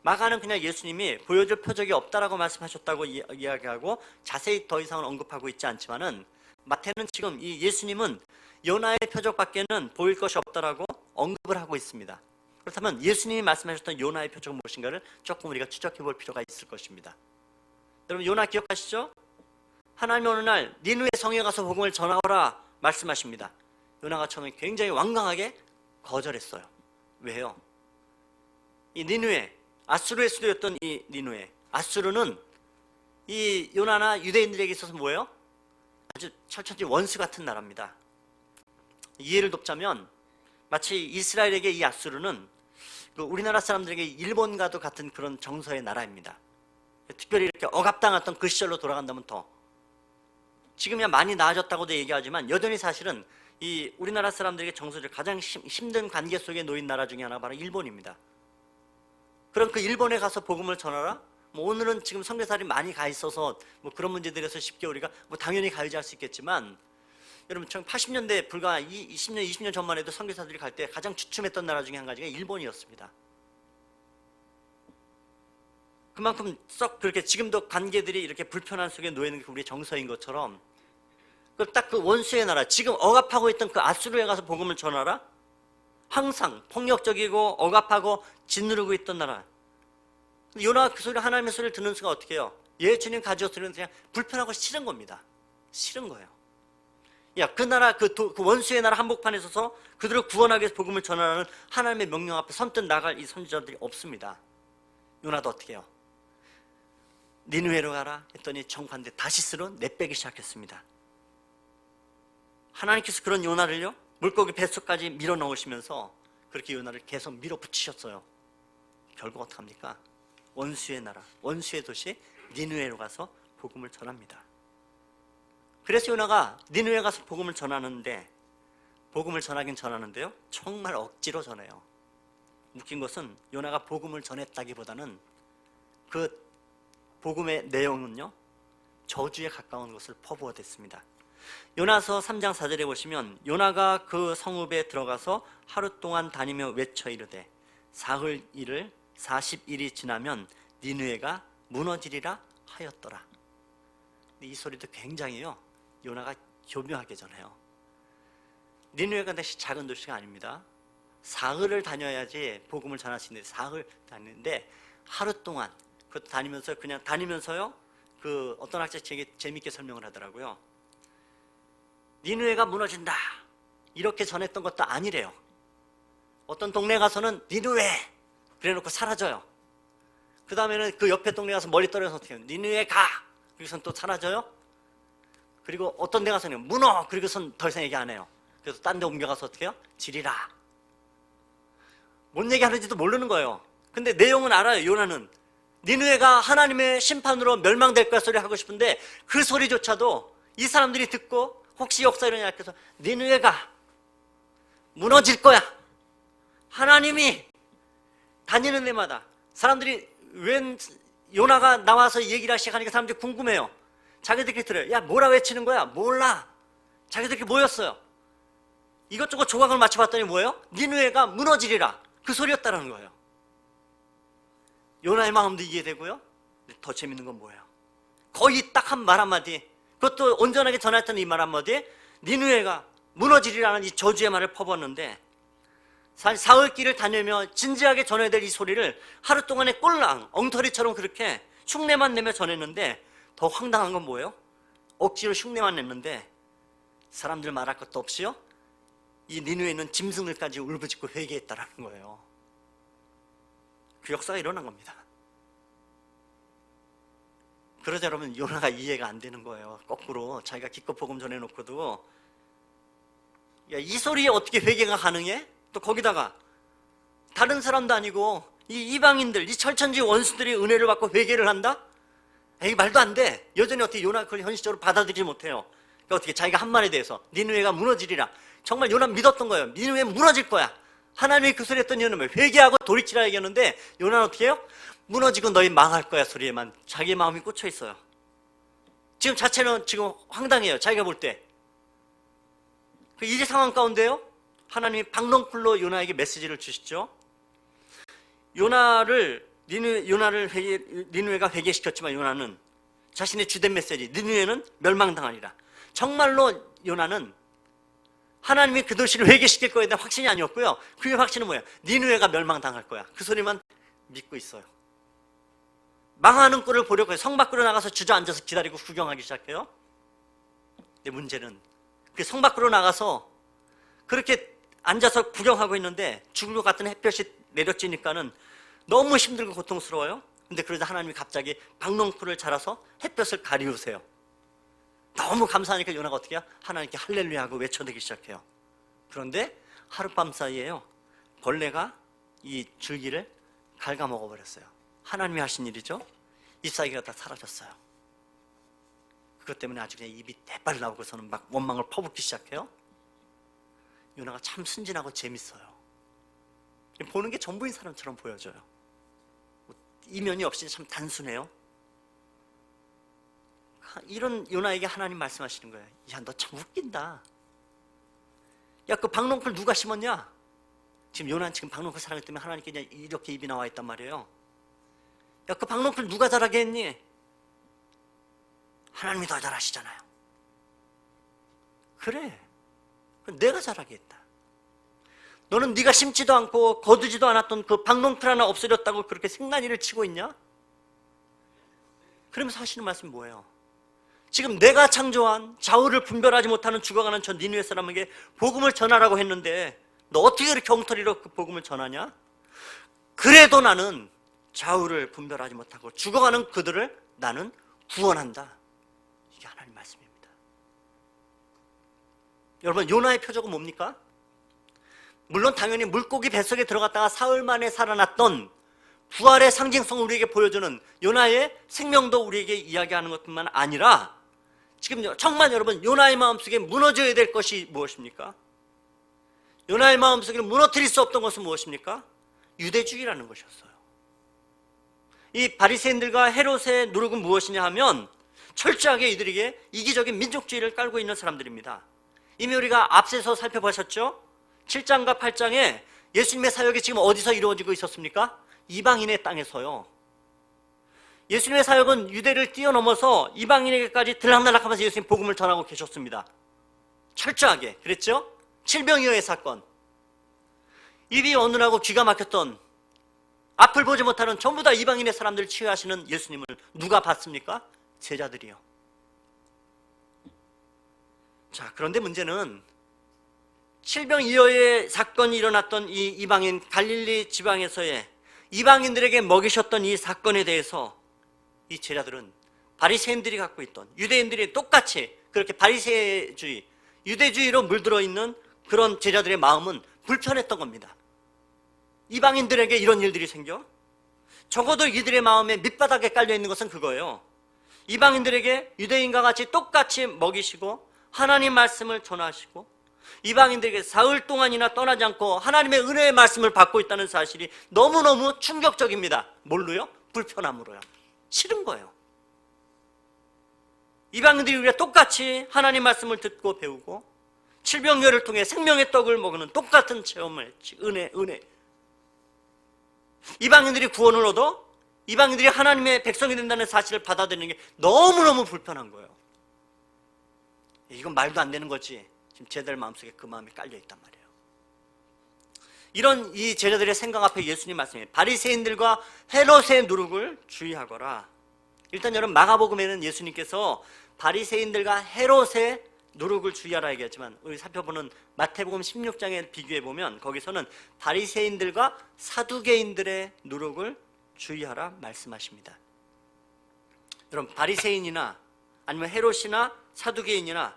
마가는 그냥 예수님이 보여줄 표적이 없다라고 말씀하셨다고 이야기하고 자세히 더 이상은 언급하고 있지 않지만은 마태는 지금 이 예수님은 요나의 표적밖에는 보일 것이 없다라고 언급을 하고 있습니다. 그렇다면 예수님이 말씀하셨던 요나의 표적은 무엇인가를 조금 우리가 추적해 볼 필요가 있을 것입니다. 여러분 요나 기억하시죠? 하나님이 어느 날 니느웨 성에 가서 복음을 전하오라 말씀하십니다. 요나가 처음에 굉장히 완강하게 거절했어요. 왜요? 이 니느웨, 아수르의 수도였던 이 니느웨, 아수르는 이 요나나 유대인들에게 있어서 뭐예요? 아주 철천지 원수 같은 나라입니다. 이해를 돕자면 마치 이스라엘에게 이 아수르는 우리나라 사람들에게 일본과도 같은 그런 정서의 나라입니다. 특별히 이렇게 억압당했던 그 시절로 돌아간다면 더 지금이야 많이 나아졌다고도 얘기하지만 여전히 사실은 이 우리나라 사람들에게 정서를 가장 힘든 관계 속에 놓인 나라 중에 하나가 바로 일본입니다. 그럼 그 일본에 가서 복음을 전하라? 오늘은 지금 선교사들이 많이 가 있어서 그런 문제들에서 쉽게 우리가 당연히 가야지 할 수 있겠지만 여러분 80년대 불과 20년, 20년 전만 해도 선교사들이 갈 때 가장 주춤했던 나라 중에 한 가지가 일본이었습니다. 그만큼 썩 그렇게 지금도 관계들이 이렇게 불편한 속에 놓이는 게 우리의 정서인 것처럼 딱 그 원수의 나라, 지금 억압하고 있던 그 아수르에 가서 복음을 전하라? 항상 폭력적이고 억압하고 짓누르고 있던 나라. 요나가 그 소리, 하나님의 소리를 듣는 순간 어떻게 해요? 예수님 가져오시는 그냥 불편하고 싫은 겁니다. 싫은 거예요. 야, 그 나라, 그 원수의 나라 한복판에 서서 그들을 구원하기 위해서 복음을 전하는 하나님의 명령 앞에 선뜻 나갈 이 선지자들이 없습니다. 요나도 어떻게 해요? 니느웨로 가라 했더니 정반대 다시스로 내빼기 시작했습니다. 하나님께서 그런 요나를요 물고기 뱃속까지 밀어 넣으시면서 그렇게 요나를 계속 밀어붙이셨어요. 결국 어떡합니까? 원수의 나라, 원수의 도시 니느웨로 가서 복음을 전합니다. 그래서 요나가 니느웨 가서 복음을 전하는데 복음을 전하긴 전하는데요 정말 억지로 전해요. 웃긴 것은 요나가 복음을 전했다기보다는 그 복음의 내용은요 저주에 가까운 것을 퍼부어댔습니다. 요나서 3장 4절에 보시면 요나가 그 성읍에 들어가서 하루 동안 다니며 외쳐 이르되 사흘 일을 40일이 지나면 니느웨가 무너지리라 하였더라. 이 소리도 굉장히요 요나가 교묘하게 전해요. 니느웨가 다시 작은 도시가 아닙니다. 사흘을 다녀야지 복음을 전할 수 있는데 사흘 다니는데 하루 동안 그것도 다니면서 그냥 다니면서요 그 어떤 학자 되게 재밌게 설명을 하더라고요. 니느웨가 무너진다 이렇게 전했던 것도 아니래요. 어떤 동네 가서는 니느웨 그래놓고 사라져요. 그 다음에는 그 옆에 동네 가서 멀리 떨어져서 어떻게 해요? 니느웨 가 그리고선 또 사라져요. 그리고 어떤 데 가서는 문어 그리고선 더 이상 얘기 안 해요. 그래서 딴 데 옮겨가서 어떻게 해요? 지리라. 뭔 얘기하는지도 모르는 거예요. 근데 내용은 알아요. 요나는 니느웨가 하나님의 심판으로 멸망될 거야 소리 하고 싶은데 그 소리조차도 이 사람들이 듣고 혹시 역사 일어나냐 해서 니느웨가 무너질 거야. 하나님이 다니는 데마다 사람들이 웬 요나가 나와서 얘기를 하기 시작하니까 사람들이 궁금해요. 자기들끼리 들어요. 야 뭐라 외치는 거야? 몰라. 자기들끼리 모였어요. 이것저것 조각을 맞춰봤더니 뭐예요? 니느웨가 무너지리라 그 소리였다는 거예요. 요나의 마음도 이해되고요. 더 재밌는 건 뭐예요? 거의 딱 한 말 한마디 그것도 온전하게 전했던 이 말 한마디에 니느웨가 무너지리라는 이 저주의 말을 퍼붓는데 사흘 길을 다니며 진지하게 전해야 될 이 소리를 하루 동안에 꼴랑 엉터리처럼 그렇게 흉내만 내며 전했는데 더 황당한 건 뭐예요? 억지로 흉내만 냈는데 사람들 말할 것도 없이요 이 니느웨는 짐승들까지 울부짖고 회개했다라는 거예요. 그 역사가 일어난 겁니다. 그러자 여러분 요나가 이해가 안 되는 거예요. 거꾸로 자기가 기껏 복음 전해놓고도 야, 이 소리에 어떻게 회개가 가능해? 또 거기다가 다른 사람도 아니고 이 이방인들, 이 철천지 원수들이 은혜를 받고 회개를 한다? 에이, 말도 안 돼. 여전히 어떻게 요나 그걸 현실적으로 받아들이지 못해요. 그러니까 어떻게 자기가 한 말에 대해서 니느웨가 무너지리라. 정말 요나 믿었던 거예요. 니느웨 무너질 거야. 하나님이 그 소리 했던 이유는 회개하고 돌이키라 얘기했는데 요나는 어떻게 해요? 무너지고 너희 망할 거야 소리에만 자기의 마음이 꽂혀 있어요. 지금 자체는 지금 황당해요. 자기가 볼 때. 이 상황 가운데요, 하나님이 박넝쿨로 요나에게 메시지를 주시죠. 니느웨가 회개시켰지만 요나는 자신의 주된 메시지, 니느웨는 멸망당하리라. 정말로 요나는 하나님이 그 도시를 회개시킬 거에 대한 확신이 아니었고요. 그의 확신은 뭐예요? 니느웨가 멸망당할 거야. 그 소리만 믿고 있어요. 망하는 꼴을 보려고 해요. 성 밖으로 나가서 주저앉아서 기다리고 구경하기 시작해요. 근데 문제는 그 성 밖으로 나가서 그렇게 앉아서 구경하고 있는데 죽을 것 같은 햇볕이 내려지니까는 너무 힘들고 고통스러워요. 근데 그러다 하나님이 갑자기 박넝쿨을 자라서 햇볕을 가리우세요. 너무 감사하니까 요나가 어떻게 해요? 하나님께 할렐루야 하고 외쳐대기 시작해요. 그런데 하룻밤 사이에요, 벌레가 이 줄기를 갉아먹어버렸어요. 하나님이 하신 일이죠. 잎사귀가 다 사라졌어요. 그것 때문에 아주 그냥 입이 대빨 나오고서는 막 원망을 퍼붓기 시작해요. 요나가 참 순진하고 재밌어요. 보는 게 전부인 사람처럼 보여져요. 이면이 없이 참 단순해요. 이런 요나에게 하나님 말씀하시는 거예요. 야, 너 참 웃긴다. 야, 그 박농풀 누가 심었냐? 지금 요나는 지금 박농풀 사랑했기 때문에 하나님께 그냥 이렇게 입이 나와 있단 말이에요. 야, 그 박농풀 누가 자라게 했니? 하나님이 더 잘하시잖아요. 그래, 내가 자라게 했다. 너는 네가 심지도 않고 거두지도 않았던 그 박농풀 하나 없어졌다고 그렇게 생난이를 치고 있냐? 그러면서 하시는 말씀이 뭐예요? 지금 내가 창조한 좌우를 분별하지 못하는 죽어가는 저 니느웨 사람에게 복음을 전하라고 했는데 너 어떻게 그렇게 엉터리로 그 복음을 전하냐? 그래도 나는 좌우를 분별하지 못하고 죽어가는 그들을 나는 구원한다. 이게 하나님 말씀입니다. 여러분, 요나의 표적은 뭡니까? 물론 당연히 물고기 뱃속에 들어갔다가 사흘 만에 살아났던 부활의 상징성을 우리에게 보여주는 요나의 생명도 우리에게 이야기하는 것뿐만 아니라 지금 정말 여러분, 요나의 마음속에 무너져야 될 것이 무엇입니까? 요나의 마음속에 무너뜨릴 수 없던 것은 무엇입니까? 유대주의라는 것이었어요. 이 바리새인들과 헤롯의 누룩은 무엇이냐 하면 철저하게 이들에게 이기적인 민족주의를 깔고 있는 사람들입니다. 이미 우리가 앞서서 살펴보셨죠? 7장과 8장에 예수님의 사역이 지금 어디서 이루어지고 있었습니까? 이방인의 땅에서요. 예수님의 사역은 유대를 뛰어넘어서 이방인에게까지 들락날락하면서 예수님 복음을 전하고 계셨습니다. 철저하게 그랬죠? 칠병이어의 사건, 입이 어눌하고 귀가 막혔던, 앞을 보지 못하는 전부 다 이방인의 사람들을 치유하시는 예수님을 누가 봤습니까? 제자들이요. 자, 그런데 문제는 칠병이어의 사건이 일어났던 이 이방인 갈릴리 지방에서의 이방인들에게 먹이셨던 이 사건에 대해서 이 제자들은 바리새인들이 갖고 있던, 유대인들이 똑같이 그렇게 바리새주의, 유대주의로 물들어 있는 그런 제자들의 마음은 불편했던 겁니다. 이방인들에게 이런 일들이 생겨? 적어도 이들의 마음에 밑바닥에 깔려있는 것은 그거예요. 이방인들에게 유대인과 같이 똑같이 먹이시고 하나님 말씀을 전하시고 이방인들에게 사흘 동안이나 떠나지 않고 하나님의 은혜의 말씀을 받고 있다는 사실이 너무너무 충격적입니다. 뭘로요? 불편함으로요. 싫은 거예요. 이방인들이 우리가 똑같이 하나님 말씀을 듣고 배우고 칠병여를 통해 생명의 떡을 먹는 똑같은 체험을 했지. 은혜. 이방인들이 구원을 얻어 이방인들이 하나님의 백성이 된다는 사실을 받아들이는 게 너무너무 불편한 거예요. 이건 말도 안 되는 거지. 지금 제자들 마음속에 그 마음이 깔려있단 말이에요. 이런 이 제자들의 생각 앞에 예수님 말씀이 바리새인들과 헤롯의 누룩을 주의하거라. 일단 여러분, 마가복음에는 예수님께서 바리새인들과 헤롯의 누룩을 주의하라 얘기하지만 우리 살펴보는 마태복음 16장에 비교해보면 거기서는 바리새인들과 사두개인들의 누룩을 주의하라 말씀하십니다. 여러분, 바리새인이나 아니면 헤롯이나 사두개인이나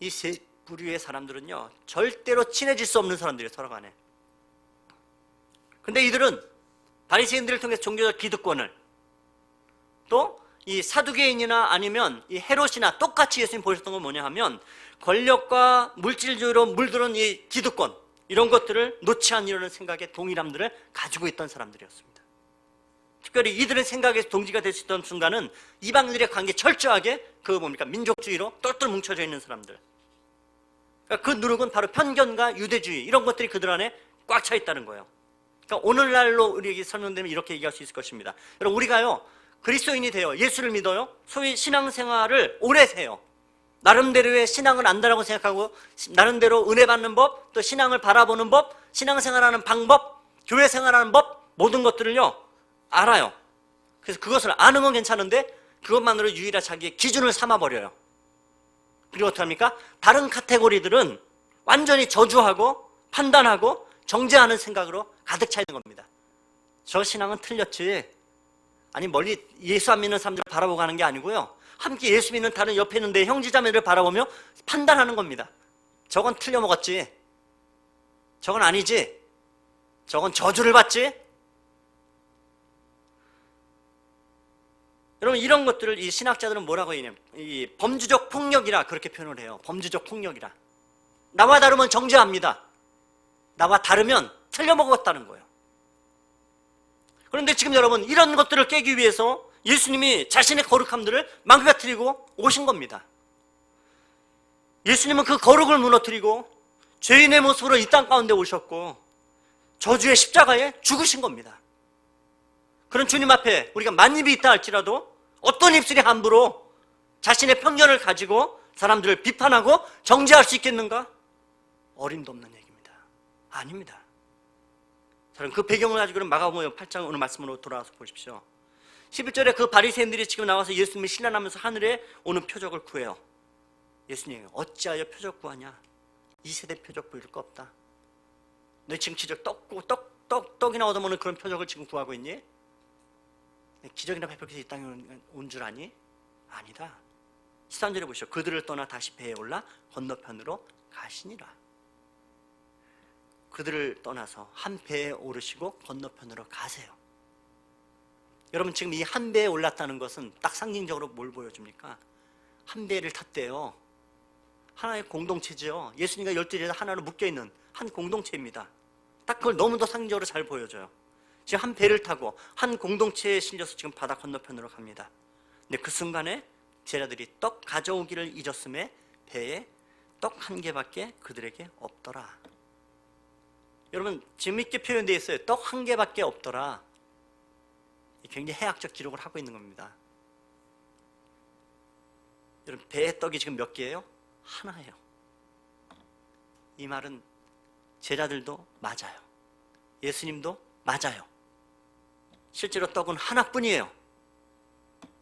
이 세 부류의 사람들은요 절대로 친해질 수 없는 사람들이에요, 서로 간에. 근데 이들은 바리새인들을 통해서 종교적 기득권을, 또 이 사두개인이나 아니면 이 헤롯이나 똑같이 예수님 보셨던 건 뭐냐 하면 권력과 물질주의로 물들은 이 기득권, 이런 것들을 놓지 않으려는 생각에 동일함들을 가지고 있던 사람들이었습니다. 특별히 이들의 생각에서 동지가 될 수 있던 순간은 이방인들의 관계 철저하게 민족주의로 똘똘 뭉쳐져 있는 사람들. 그러니까 그 누룩은 바로 편견과 유대주의, 이런 것들이 그들 안에 꽉 차 있다는 거예요. 그러니까 오늘날로 우리에게 설명되면 이렇게 얘기할 수 있을 것입니다. 여러분, 우리가요 그리스도인이 돼요, 예수를 믿어요, 소위 신앙생활을 오래 해요. 나름대로의 신앙을 안다라고 생각하고 나름대로 은혜 받는 법, 또 신앙을 바라보는 법, 신앙생활하는 방법, 교회 생활하는 법, 모든 것들을요 알아요. 그래서 그것을 아는 건 괜찮은데 그것만으로 유일한 자기의 기준을 삼아버려요. 그리고 어떻게 합니까? 다른 카테고리들은 완전히 저주하고 판단하고 정죄하는 생각으로 가득 차 있는 겁니다. 저 신앙은 틀렸지, 아니 멀리 예수 안 믿는 사람들을 바라보고 하는 게 아니고요, 함께 예수 믿는 다른 옆에 있는 내 형제자매를 바라보며 판단하는 겁니다. 저건 틀려먹었지, 저건 아니지, 저건 저주를 받지. 여러분, 이런 것들을 이 신학자들은 뭐라고 얘기냐면 이 범주적 폭력이라 그렇게 표현을 해요. 범주적 폭력이라. 나와 다르면 정죄합니다. 나와 다르면 틀려먹었다는 거예요. 그런데 지금 여러분, 이런 것들을 깨기 위해서 예수님이 자신의 거룩함들을 망가뜨리고 오신 겁니다. 예수님은 그 거룩을 무너뜨리고 죄인의 모습으로 이 땅 가운데 오셨고 저주의 십자가에 죽으신 겁니다. 그런 주님 앞에 우리가 만입이 있다 할지라도 어떤 입술이 함부로 자신의 편견을 가지고 사람들을 비판하고 정죄할 수 있겠는가? 어림도 없는 얘기입니다. 아닙니다. 저는 그 배경을 가지고 마가복음 8장 오늘 말씀으로 돌아와서 보십시오. 11절에 그 바리새인들이 지금 나와서 예수님을 신뢰하면서 하늘에 오는 표적을 구해요. 예수님, 어찌하여 표적 구하냐? 이 세대 표적 보일 거 없다. 너희 지금 기적 떡이나 얻어먹는 그런 표적을 지금 구하고 있니? 기적이나 베풀기 위해서 이 땅에 온 줄 아니? 아니다. 13절에 보시죠. 그들을 떠나 다시 배에 올라 건너편으로 가시니라. 그들을 떠나서 한 배에 오르시고 건너편으로 가세요. 여러분, 지금 이 한 배에 올랐다는 것은 딱 상징적으로 뭘 보여줍니까? 한 배를 탔대요. 하나의 공동체죠. 예수님과 12제자 하나로 묶여있는 한 공동체입니다. 딱 그걸 너무도 상징적으로 잘 보여줘요. 지금 한 배를 타고 한 공동체에 실려서 지금 바다 건너편으로 갑니다. 근데 그 순간에 제자들이 떡 가져오기를 잊었음에 배에 떡 한 개밖에 그들에게 없더라. 여러분, 재미있게 표현되어 있어요. 떡 한 개밖에 없더라. 굉장히 해학적 기록을 하고 있는 겁니다. 여러분, 배에 떡이 지금 몇 개예요? 하나예요. 이 말은 제자들도 맞아요. 예수님도 맞아요. 실제로 떡은 하나뿐이에요.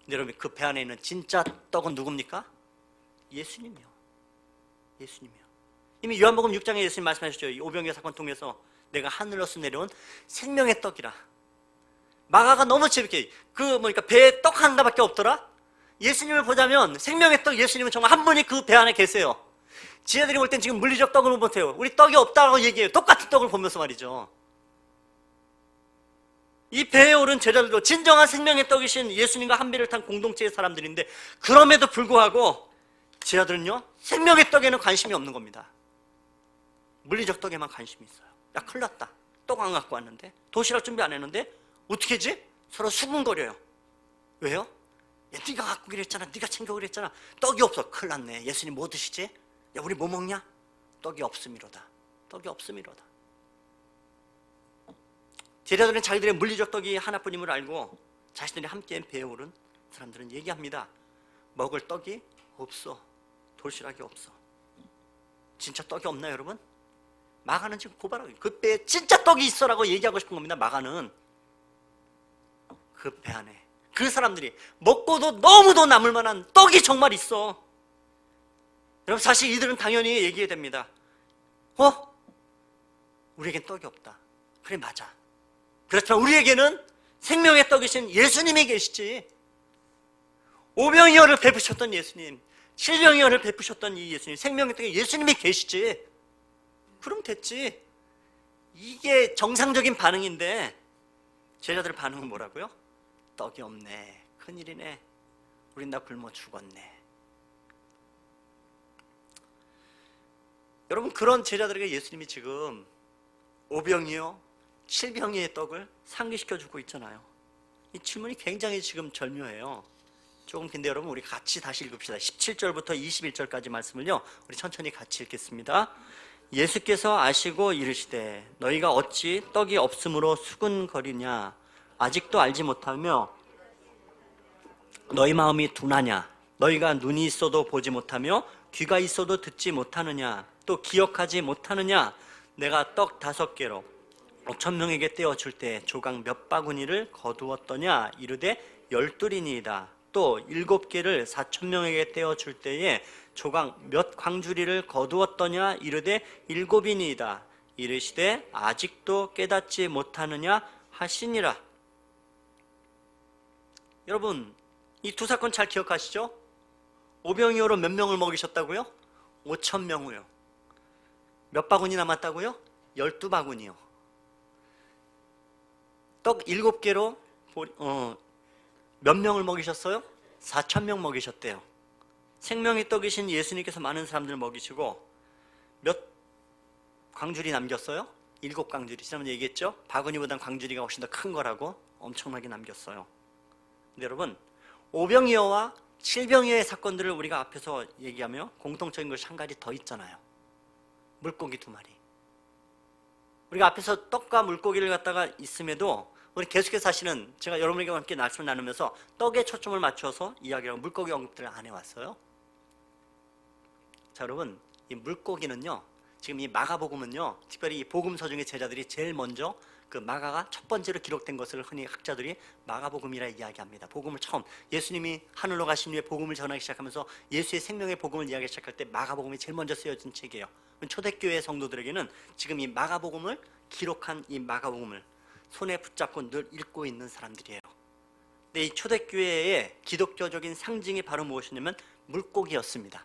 근데 여러분, 그 배 안에 있는 진짜 떡은 누굽니까? 예수님이요. 예수님이요. 이미 요한복음 6장에 예수님 말씀하셨죠. 이 오병이어 사건 통해서 내가 하늘로서 내려온 생명의 떡이라. 마가가 너무 재밌게 배에 떡 하나밖에 없더라. 예수님을 보자면 생명의 떡, 예수님은 정말 한 분이 그 배 안에 계세요. 지혜들이 볼 땐 지금 물리적 떡을 못해요. 우리 떡이 없다고 얘기해요. 똑같은 떡을 보면서 말이죠. 이 배에 오른 제자들도 진정한 생명의 떡이신 예수님과 한 배를 탄 공동체의 사람들인데, 그럼에도 불구하고 제자들은요 생명의 떡에는 관심이 없는 겁니다. 물리적 떡에만 관심이 있어요. 야, 큰일 났다. 떡 안 갖고 왔는데, 도시락 준비 안 했는데 어떻게지? 서로 수군거려요. 왜요? 야, 네가 갖고 오기로 했잖아. 네가 챙겨오기로 했잖아. 떡이 없어. 큰일 났네. 예수님 뭐 드시지? 야, 우리 뭐 먹냐? 떡이 없음이로다. 떡이 없음이로다. 제자들은 자기들의 물리적 떡이 하나뿐임을 알고 자신들이 함께 배에 오른 사람들은 얘기합니다. 먹을 떡이 없어. 도시락이 없어. 진짜 떡이 없나요, 여러분? 마가는 지금 고발하고 그 배에 진짜 떡이 있어라고 얘기하고 싶은 겁니다. 마가는 그 배 안에 그 사람들이 먹고도 너무도 남을 만한 떡이 정말 있어. 여러분, 사실 이들은 당연히 얘기해야 됩니다. 우리에겐 떡이 없다. 그래, 맞아. 그렇지만 우리에게는 생명의 떡이신 예수님이 계시지. 오병이어를 베푸셨던 예수님, 칠병이어를 베푸셨던 이 예수님, 생명의 떡에 예수님이 계시지. 그럼 됐지. 이게 정상적인 반응인데 제자들 반응은 뭐라고요? 떡이 없네. 큰일이네. 우린 다 굶어 죽었네. 여러분, 그런 제자들에게 예수님이 지금 5병이요 7병의 떡을 상기시켜 주고 있잖아요. 이 질문이 굉장히 지금 절묘해요. 조금 긴데 여러분, 우리 같이 다시 읽읍시다. 17절부터 21절까지 말씀을요, 우리 천천히 같이 읽겠습니다. 예수께서 아시고 이르시되 너희가 어찌 떡이 없으므로 수군거리냐. 아직도 알지 못하며 너희 마음이 둔하냐. 너희가 눈이 있어도 보지 못하며 귀가 있어도 듣지 못하느냐. 또 기억하지 못하느냐. 내가 떡 5개로 5,000명에게 떼어줄 때 조각 몇 바구니를 거두었더냐. 이르되 12이니이다. 또 7개를 4,000명에게 떼어줄 때에 조각 몇 광주리를 거두었더냐. 이르되 7이니이다. 이르시되 아직도 깨닫지 못하느냐 하시니라. 여러분, 이 두 사건 잘 기억하시죠? 오병이어로 몇 명을 먹이셨다고요? 5,000명을요. 몇 바구니 남았다고요? 12바구니요. 떡 7개로 몇 명을 먹이셨어요? 4,000명 먹이셨대요. 생명의 떡이신 예수님께서 많은 사람들을 먹이시고 몇 광주리 남겼어요? 7광주리. 지난번에 얘기했죠? 바구니보단 광주리가 훨씬 더 큰 거라고 엄청나게 남겼어요. 근데 여러분, 5병이어와 7병이어의 사건들을 우리가 앞에서 얘기하며 공통적인 것이 한 가지 더 있잖아요. 물고기 2마리. 우리가 앞에서 떡과 물고기를 갖다가 있음에도 우리 계속해서 사실은 제가 여러분에게 함께 말씀을 나누면서 떡에 초점을 맞춰서 이야기하고 물고기 언급들을 안 해왔어요. 자, 여러분, 이 물고기는요, 지금 이 마가복음은요, 특별히 이 복음서 중에 제자들이 제일 먼저 그 마가가 첫 번째로 기록된 것을 흔히 학자들이 마가복음이라 이야기합니다. 복음을 처음, 예수님이 하늘로 가신 후에 복음을 전하기 시작하면서 예수의 생명의 복음을 이야기하기 시작할 때 마가복음이 제일 먼저 쓰여진 책이에요. 초대교회 성도들에게는 지금 이 마가복음을 기록한 이 마가복음을 손에 붙잡고 늘 읽고 있는 사람들이에요. 근데 이 초대교회의 기독교적인 상징이 바로 무엇이냐면 물고기였습니다.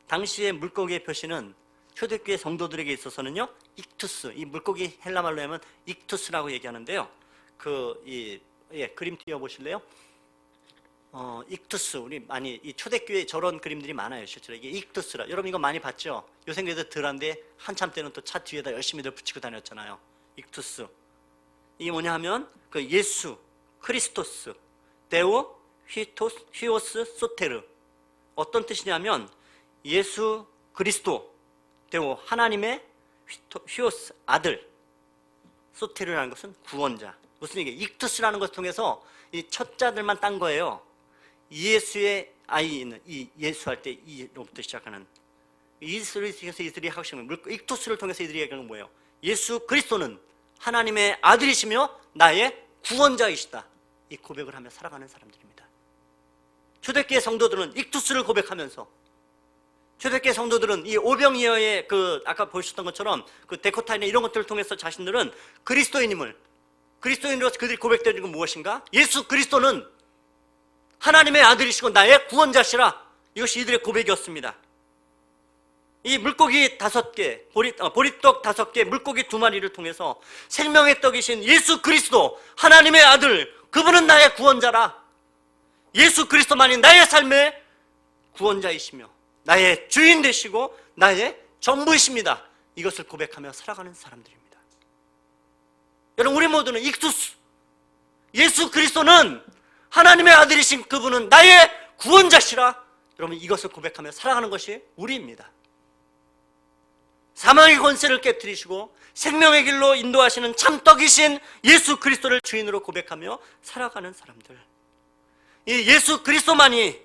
당시의 물고기의 표시는 초대교회 성도들에게 있어서는요, 익투스, 이 물고기 헬라말로 하면 익투스라고 얘기하는데요. 그림 띄워보실래요? 익투스, 우리 많이 이 초대교회 저런 그림들이 많아요, 실제로. 이게 익투스라. 여러분 이거 많이 봤죠? 요새 그래도 덜한데 한참 때는 또 차 뒤에다 열심히들 붙이고 다녔잖아요. 익투스. 이게 뭐냐 하면 그 예수, 크리스토스, 데오, 휘오스, 소테르. 어떤 뜻이냐면 예수 그리스도, 데오 하나님의 휘오스 아들, 소테르라는 것은 구원자. 무슨 얘기예요? 익투스라는 것을 통해서 이 첫자들만 딴 거예요. 예수의 아이는 이 예수할 때 이로부터 시작하는 이들이 하고 싶은 익투스를 통해서 이들이 얘기하는 뭐예요? 예수 그리스도는 하나님의 아들이시며 나의 구원자이시다. 이 고백을 하며 살아가는 사람들입니다. 초대교회 성도들은 익투스를 고백하면서, 초대교회 성도들은 이 오병이어의 아까 보셨던 것처럼 그 데코타이나 이런 것들을 통해서 자신들은 그리스도인으로서 그들이 고백되는 건 무엇인가? 예수 그리스도는 하나님의 아들이시고 나의 구원자시라. 이것이 이들의 고백이었습니다. 이 물고기 5개, 보리떡 5개, 물고기 2마리를 통해서 생명의 떡이신 예수 그리스도, 하나님의 아들, 그분은 나의 구원자라. 예수 그리스도만이 나의 삶의 구원자이시며 나의 주인 되시고 나의 전부이십니다. 이것을 고백하며 살아가는 사람들입니다. 여러분, 우리 모두는 익투스, 예수 그리스도는 하나님의 아들이신 그분은 나의 구원자시라. 여러분, 이것을 고백하며 살아가는 것이 우리입니다. 사망의 권세를 깨뜨리시고 생명의 길로 인도하시는 참떡이신 예수 그리스도를 주인으로 고백하며 살아가는 사람들. 이 예수 그리스도만이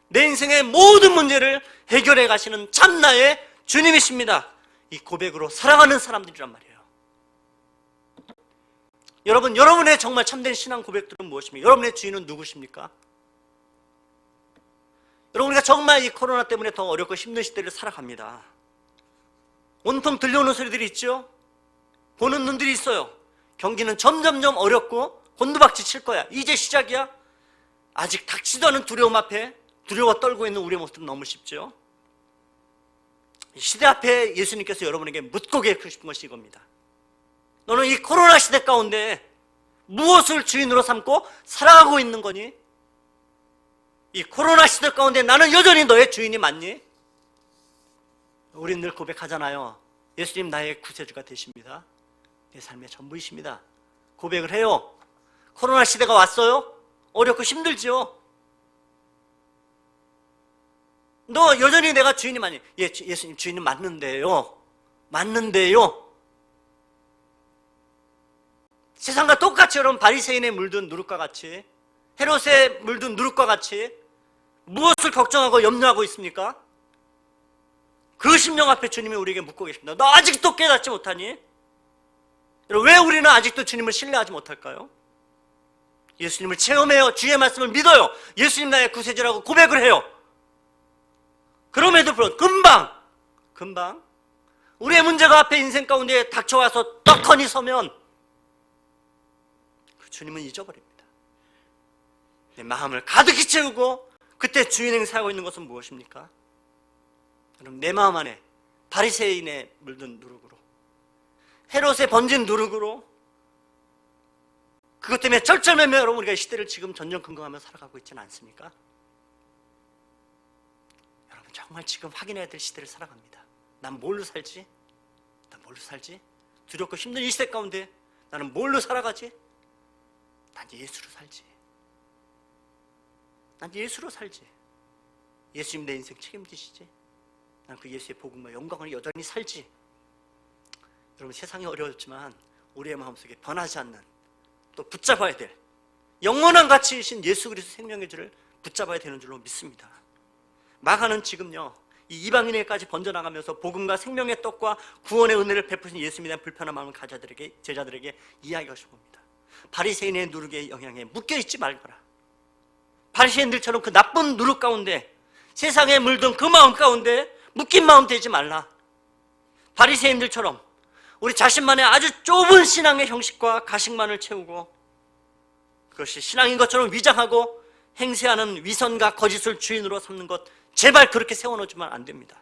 내 인생의 모든 문제를 해결해 가시는 참나의 주님이십니다. 이 고백으로 살아가는 사람들이란 말이에요. 여러분, 여러분의 정말 참된 신앙 고백들은 무엇입니까? 여러분의 주인은 누구십니까? 여러분, 우리가 정말 이 코로나 때문에 더 어렵고 힘든 시대를 살아갑니다. 온통 들려오는 소리들이 있죠? 보는 눈들이 있어요. 경기는 점점점 어렵고 곤두박질 칠 거야. 이제 시작이야. 아직 닥치도 않은 두려움 앞에 두려워 떨고 있는 우리의 모습은 너무 쉽죠? 시대 앞에 예수님께서 여러분에게 묻고 계시고 싶은 것이 이겁니다. 너는 이 코로나 시대 가운데 무엇을 주인으로 삼고 살아가고 있는 거니? 이 코로나 시대 가운데 나는 여전히 너의 주인이 맞니? 우리는 늘 고백하잖아요. 예수님 나의 구세주가 되십니다. 내 삶의 전부이십니다. 고백을 해요. 코로나 시대가 왔어요? 어렵고 힘들지요? 너 여전히 내가 주인이 맞니? 예, 예수님 주인은 맞는데요. 맞는데요. 세상과 똑같이 여러분 바리새인에 물든 누룩과 같이 헤롯에 물든 누룩과 같이 무엇을 걱정하고 염려하고 있습니까? 그 심령 앞에 주님이 우리에게 묻고 계십니다. 너 아직도 깨닫지 못하니? 여러분, 왜 우리는 아직도 주님을 신뢰하지 못할까요? 예수님을 체험해요. 주의 말씀을 믿어요. 예수님 나의 구세주라고 고백을 해요. 그럼에도 불구하고 금방 우리의 문제가 앞에 인생 가운데 닥쳐와서 떡하니 서면 그 주님은 잊어버립니다. 내 마음을 가득히 채우고 그때 주인 행사하고 있는 것은 무엇입니까? 여러분, 내 마음 안에 바리새인에 물든 누룩으로, 헤롯에 번진 누룩으로, 그것 때문에 절절매매 여러분 우리가 이 시대를 지금 전전긍긍하며 살아가고 있지는 않습니까? 여러분, 정말 지금 확인해야 될 시대를 살아갑니다. 난 뭘로 살지? 난 뭘로 살지? 두렵고 힘든 이 시대 가운데 나는 뭘로 살아가지? 난 예수로 살지. 난 예수로 살지. 예수님 내 인생 책임지시지. 난 그 예수의 복음과 영광을 여전히 살지. 여러분, 세상이 어려웠지만 우리의 마음속에 변하지 않는, 또 붙잡아야 될 영원한 가치이신 예수 그리스도 생명의 줄을 붙잡아야 되는 줄로 믿습니다. 마가는 지금요 이 이방인에까지 번져나가면서 복음과 생명의 떡과 구원의 은혜를 베푸신 예수님에 대한 불편한 마음을 제자들에게 이야기하고 싶습니다. 바리새인의 누룩의 영향에 묶여있지 말거라. 바리새인들처럼 그 나쁜 누룩 가운데, 세상에 물든 그 마음 가운데 묶인 마음 되지 말라. 바리새인들처럼 우리 자신만의 아주 좁은 신앙의 형식과 가식만을 채우고 그것이 신앙인 것처럼 위장하고 행세하는 위선과 거짓을 주인으로 삼는 것, 제발 그렇게 세워놓지만 안 됩니다.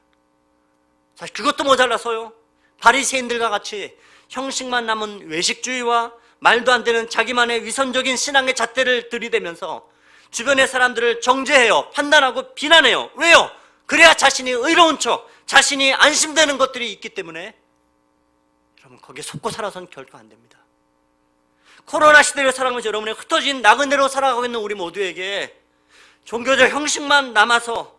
사실 그것도 모자라서요, 바리새인들과 같이 형식만 남은 외식주의와 말도 안 되는 자기만의 위선적인 신앙의 잣대를 들이대면서 주변의 사람들을 정죄해요, 판단하고 비난해요. 왜요? 그래야 자신이 의로운 척, 자신이 안심되는 것들이 있기 때문에. 여러분, 거기에 속고 살아서는 결코 안 됩니다. 코로나 시대를 살아가면서 여러분의 흩어진 나그네로 살아가고 있는 우리 모두에게 종교적 형식만 남아서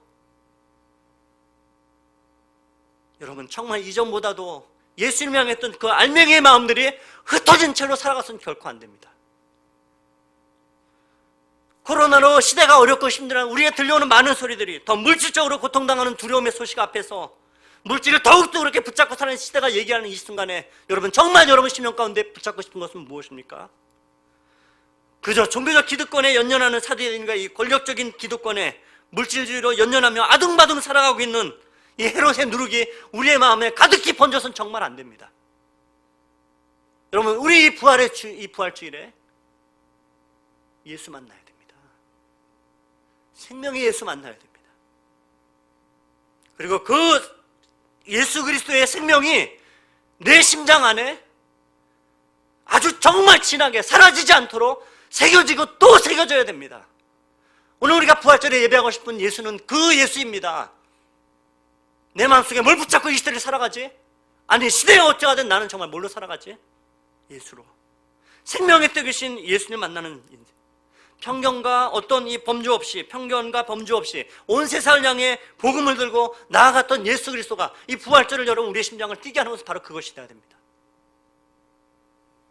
여러분 정말 이전보다도 예수님을 향했던 그 알맹이의 마음들이 흩어진 채로 살아가서는 결코 안 됩니다. 코로나로 시대가 어렵고 힘들어 우리에 들려오는 많은 소리들이 더 물질적으로 고통당하는 두려움의 소식 앞에서 물질을 더욱더 그렇게 붙잡고 사는 시대가 얘기하는 이 순간에 여러분, 정말 여러분 심령 가운데 붙잡고 싶은 것은 무엇입니까? 그저 종교적 기득권에 연연하는 사도들과 이 권력적인 기득권에 물질주의로 연연하며 아둥바둥 살아가고 있는 이 헤롯의 누룩이 우리의 마음에 가득히 번져서는 정말 안 됩니다. 여러분, 우리 이 부활주일에 예수 만나야 됩니다. 생명의 예수 만나야 됩니다. 그리고 그 예수 그리스도의 생명이 내 심장 안에 아주 정말 진하게 사라지지 않도록 새겨지고 또 새겨져야 됩니다. 오늘 우리가 부활절에 예배하고 싶은 예수는 그 예수입니다. 내 마음속에 뭘 붙잡고 이 시대를 살아가지? 아니, 시대가 어쩌하든 나는 정말 뭘로 살아가지? 예수로. 생명의 떡이신 예수님 만나는 인생. 편견과 어떤 이 범주 없이, 편견과 범주 없이 온 세상을 향해 복음을 들고 나아갔던 예수 그리스도가 이 부활절을 여러분 우리의 심장을 뛰게 하는 것은 바로 그것이 되어야 됩니다.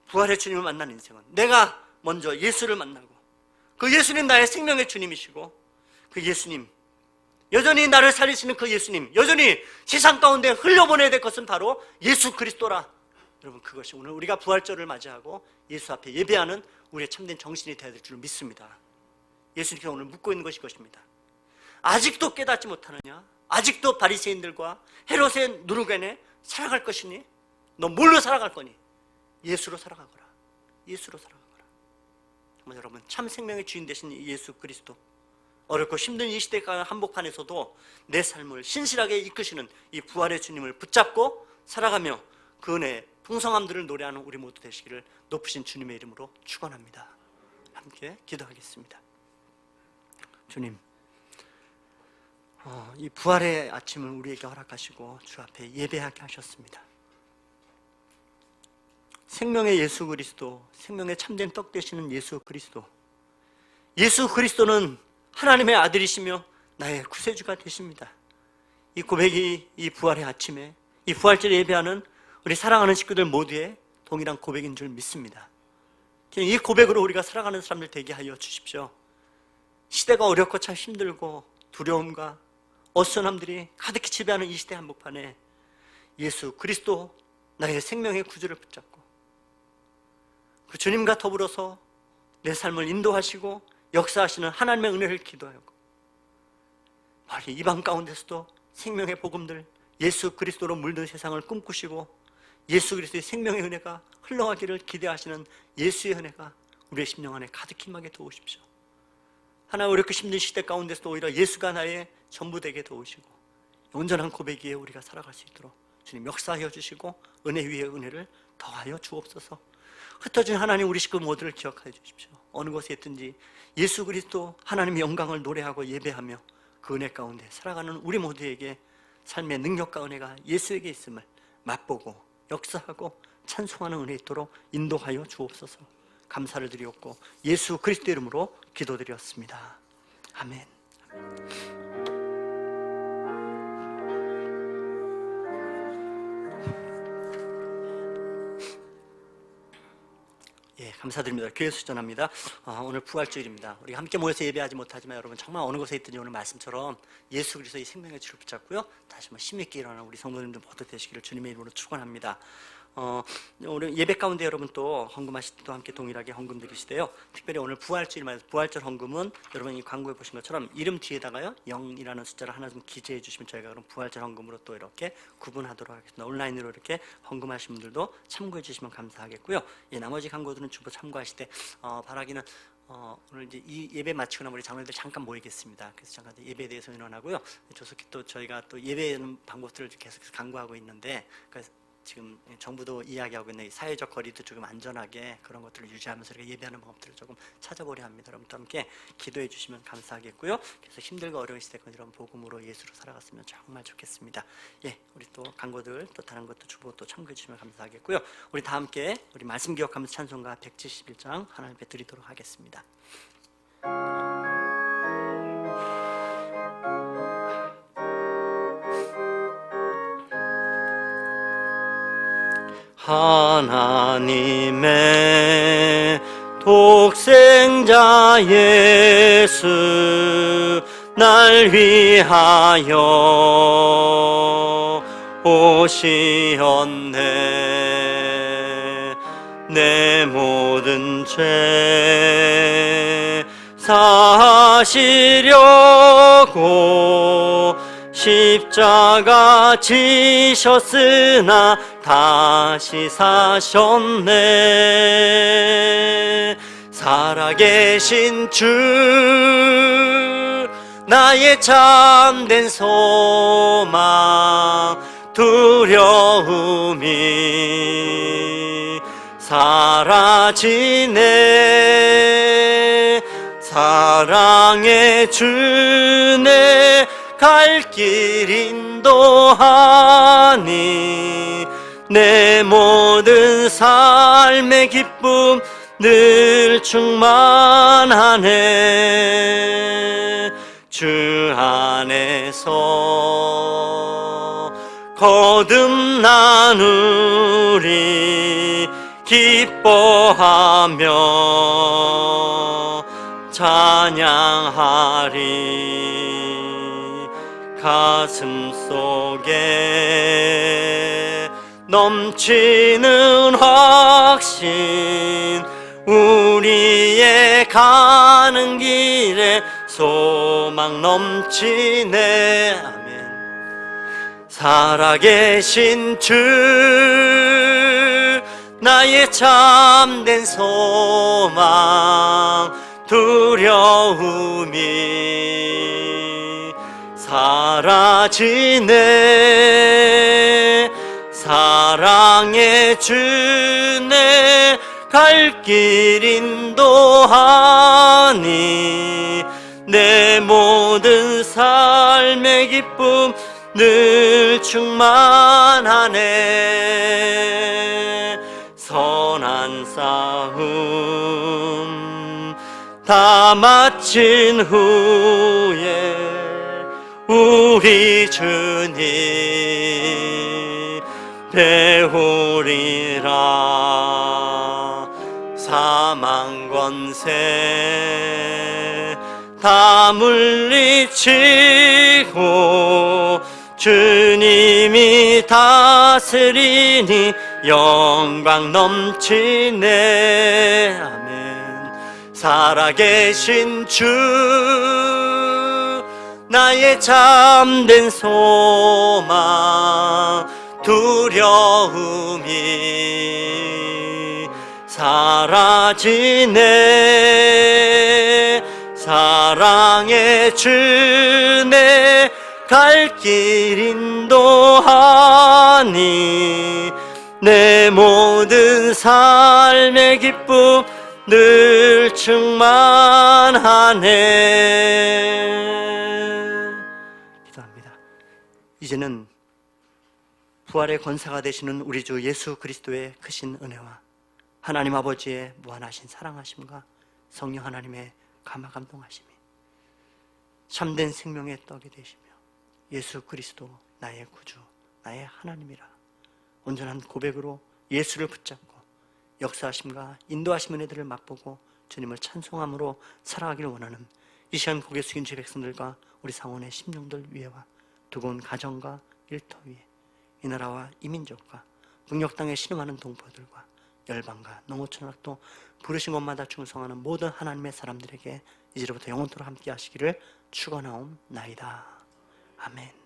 부활의 주님을 만난 인생은 내가 먼저 예수를 만나고, 그 예수님 나의 생명의 주님이시고, 그 예수님, 여전히 나를 살리시는 그 예수님, 여전히 세상 가운데 흘려보내야 될 것은 바로 예수 그리스도라. 여러분, 그것이 오늘 우리가 부활절을 맞이하고 예수 앞에 예배하는 우리의 참된 정신이 되어야 될 줄 믿습니다. 예수님께서 오늘 묻고 있는 것이 이것입니다. 아직도 깨닫지 못하느냐? 아직도 바리새인들과 헤롯의 누룩에 살아갈 것이니? 너 뭘로 살아갈 거니? 예수로 살아가거라. 예수로 살아가거라. 정말 여러분, 참 생명의 주인 되신 예수 그리스도, 어렵고 힘든 이 시대 한복판에서도 내 삶을 신실하게 이끄시는 이 부활의 주님을 붙잡고 살아가며 그 은혜에 풍성함들을 노래하는 우리 모두 되시기를 높으신 주님의 이름으로 축원합니다. 함께 기도하겠습니다. 주님, 이 부활의 아침을 우리에게 허락하시고 주 앞에 예배하게 하셨습니다. 생명의 예수 그리스도, 생명의 참된 떡 되시는 예수 그리스도, 예수 그리스도는 하나님의 아들이시며 나의 구세주가 되십니다. 이 고백이 이 부활의 아침에, 이 부활절에 예배하는 우리 사랑하는 식구들 모두의 동일한 고백인 줄 믿습니다. 이 고백으로 우리가 살아가는 사람들 되게 하여 주십시오. 시대가 어렵고 참 힘들고 두려움과 어수선함들이 가득히 지배하는 이 시대 한복판에 예수 그리스도, 나의 생명의 구주를 붙잡고 그 주님과 더불어서 내 삶을 인도하시고 역사하시는 하나님의 은혜를 기도하고, 멀리 이방 가운데서도 생명의 복음들, 예수 그리스도로 물든 세상을 꿈꾸시고 예수 그리스도의 생명의 은혜가 흘러가기를 기대하시는 예수의 은혜가 우리의 심령 안에 가득히 임하게 도우십시오. 하나 어렵고 힘든 시대 가운데서도 오히려 예수가 나의 전부 되게 도우시고 온전한 고백 위에 우리가 살아갈 수 있도록 주님 역사하여 주시고 은혜 위에 은혜를 더하여 주옵소서. 흩어진 하나님 우리 식구 모두를 기억하여 주십시오. 어느 곳에 있든지 예수 그리스도 하나님의 영광을 노래하고 예배하며 그 은혜 가운데 살아가는 우리 모두에게 삶의 능력과 은혜가 예수에게 있음을 맛보고 역사하고 찬송하는 은혜 있도록 인도하여 주옵소서. 감사를 드리옵고 예수 그리스도 이름으로 기도드렸습니다. 아멘. 예, 감사드립니다. 교회 수전합니다. 오늘 부활주일입니다. 우리 함께 모여서 예배하지 못하지만 여러분 정말 어느 곳에 있든지 오늘 말씀처럼 예수 그리스도의 생명의 주를 붙잡고요, 다시 한번 힘있게 일어나는 우리 성도님들 모두 되시기를 주님의 이름으로 축원합니다. 오늘 예배 가운데 여러분 또 헌금하실 때도 함께 동일하게 헌금 드리시대요. 특별히 오늘 부활주일만 부활절 헌금은 여러분 이 광고에 보신 것처럼 이름 뒤에다가요 0이라는 숫자를 하나 좀 기재해 주시면 저희가 그럼 부활절 헌금으로 또 이렇게 구분하도록 하겠습니다. 온라인으로 이렇게 헌금하신 분들도 참고해 주시면 감사하겠고요. 예, 나머지 광고들은 주로 참고하실 때 바라기는 오늘 이제 이 예배 마치고 나면 우리 장로님들 잠깐 모이겠습니다. 그래서 잠깐 예배에 대해서 의논하고요. 조속히 또 저희가 또 예배하는 방법들을 계속해서 강구하고 있는데, 그래서 지금 정부도 이야기하고 있는 사회적 거리도 조금 안전하게 그런 것들을 유지하면서 우리가 예배하는 방법들을 조금 찾아보려 합니다. 여러분도 함께 기도해 주시면 감사하겠고요. 그래서 힘들고 어려운 시대까지 이런 복음으로 예수로 살아갔으면 정말 좋겠습니다. 예, 우리 또 광고들 또 다른 것도 주보 또 참고해 주시면 감사하겠고요. 우리 다 함께 우리 말씀 기억하면서 찬송가 171장 하나님 앞에 드리도록 하겠습니다. 하나님의 독생자 예수 날 위하여 오시었네. 내 모든 죄 사시려고 십자가 지셨으나 다시 사셨네. 살아계신 주 나의 참된 소망 두려움이 사라지네. 사랑의 주네 갈 길 인도하니 내 모든 삶의 기쁨 늘 충만하네. 주 안에서 거듭나누리 기뻐하며 찬양하리. 가슴 속에 넘치는 확신 우리의 가는 길에 소망 넘치네. 아멘. 살아계신 주 나의 참된 소망 두려움이 사라지네. 사랑 사랑의 주내 갈 길 인도하니 내 모든 삶의 기쁨 늘 충만하네. 선한 싸움 다 마친 후에 우리 주님 배우리라. 사망 권세 다 물리치고 주님이 다스리니 영광 넘치네. 아멘. 살아계신 주 나의 참된 소망 두려움이 사라지네. 사랑의 주내 갈 길 인도하니 내 모든 삶의 기쁨 늘 충만하네. 기도합니다. 이제는 부활의 권세가 되시는 우리 주 예수 그리스도의 크신 은혜와 하나님 아버지의 무한하신 사랑하심과 성령 하나님의 감화 감동하심이 참된 생명의 떡이 되시며 예수 그리스도 나의 구주 나의 하나님이라 온전한 고백으로 예수를 붙잡고 역사하심과 인도하심 은혜들을 맛보고 주님을 찬송함으로 살아가기를 원하는 이 시간 고개 숙인 주 백성들과 우리 상원의 심령들 위에와 두고 온 가정과 일터 위에 이 나라와 이 민족과 북녘 땅에 신음하는 동포들과 열방과 농어촌락도 부르신 곳마다 충성하는 모든 하나님의 사람들에게 이제로부터 영원토록 함께 하시기를 축원하옵나이다. 아멘.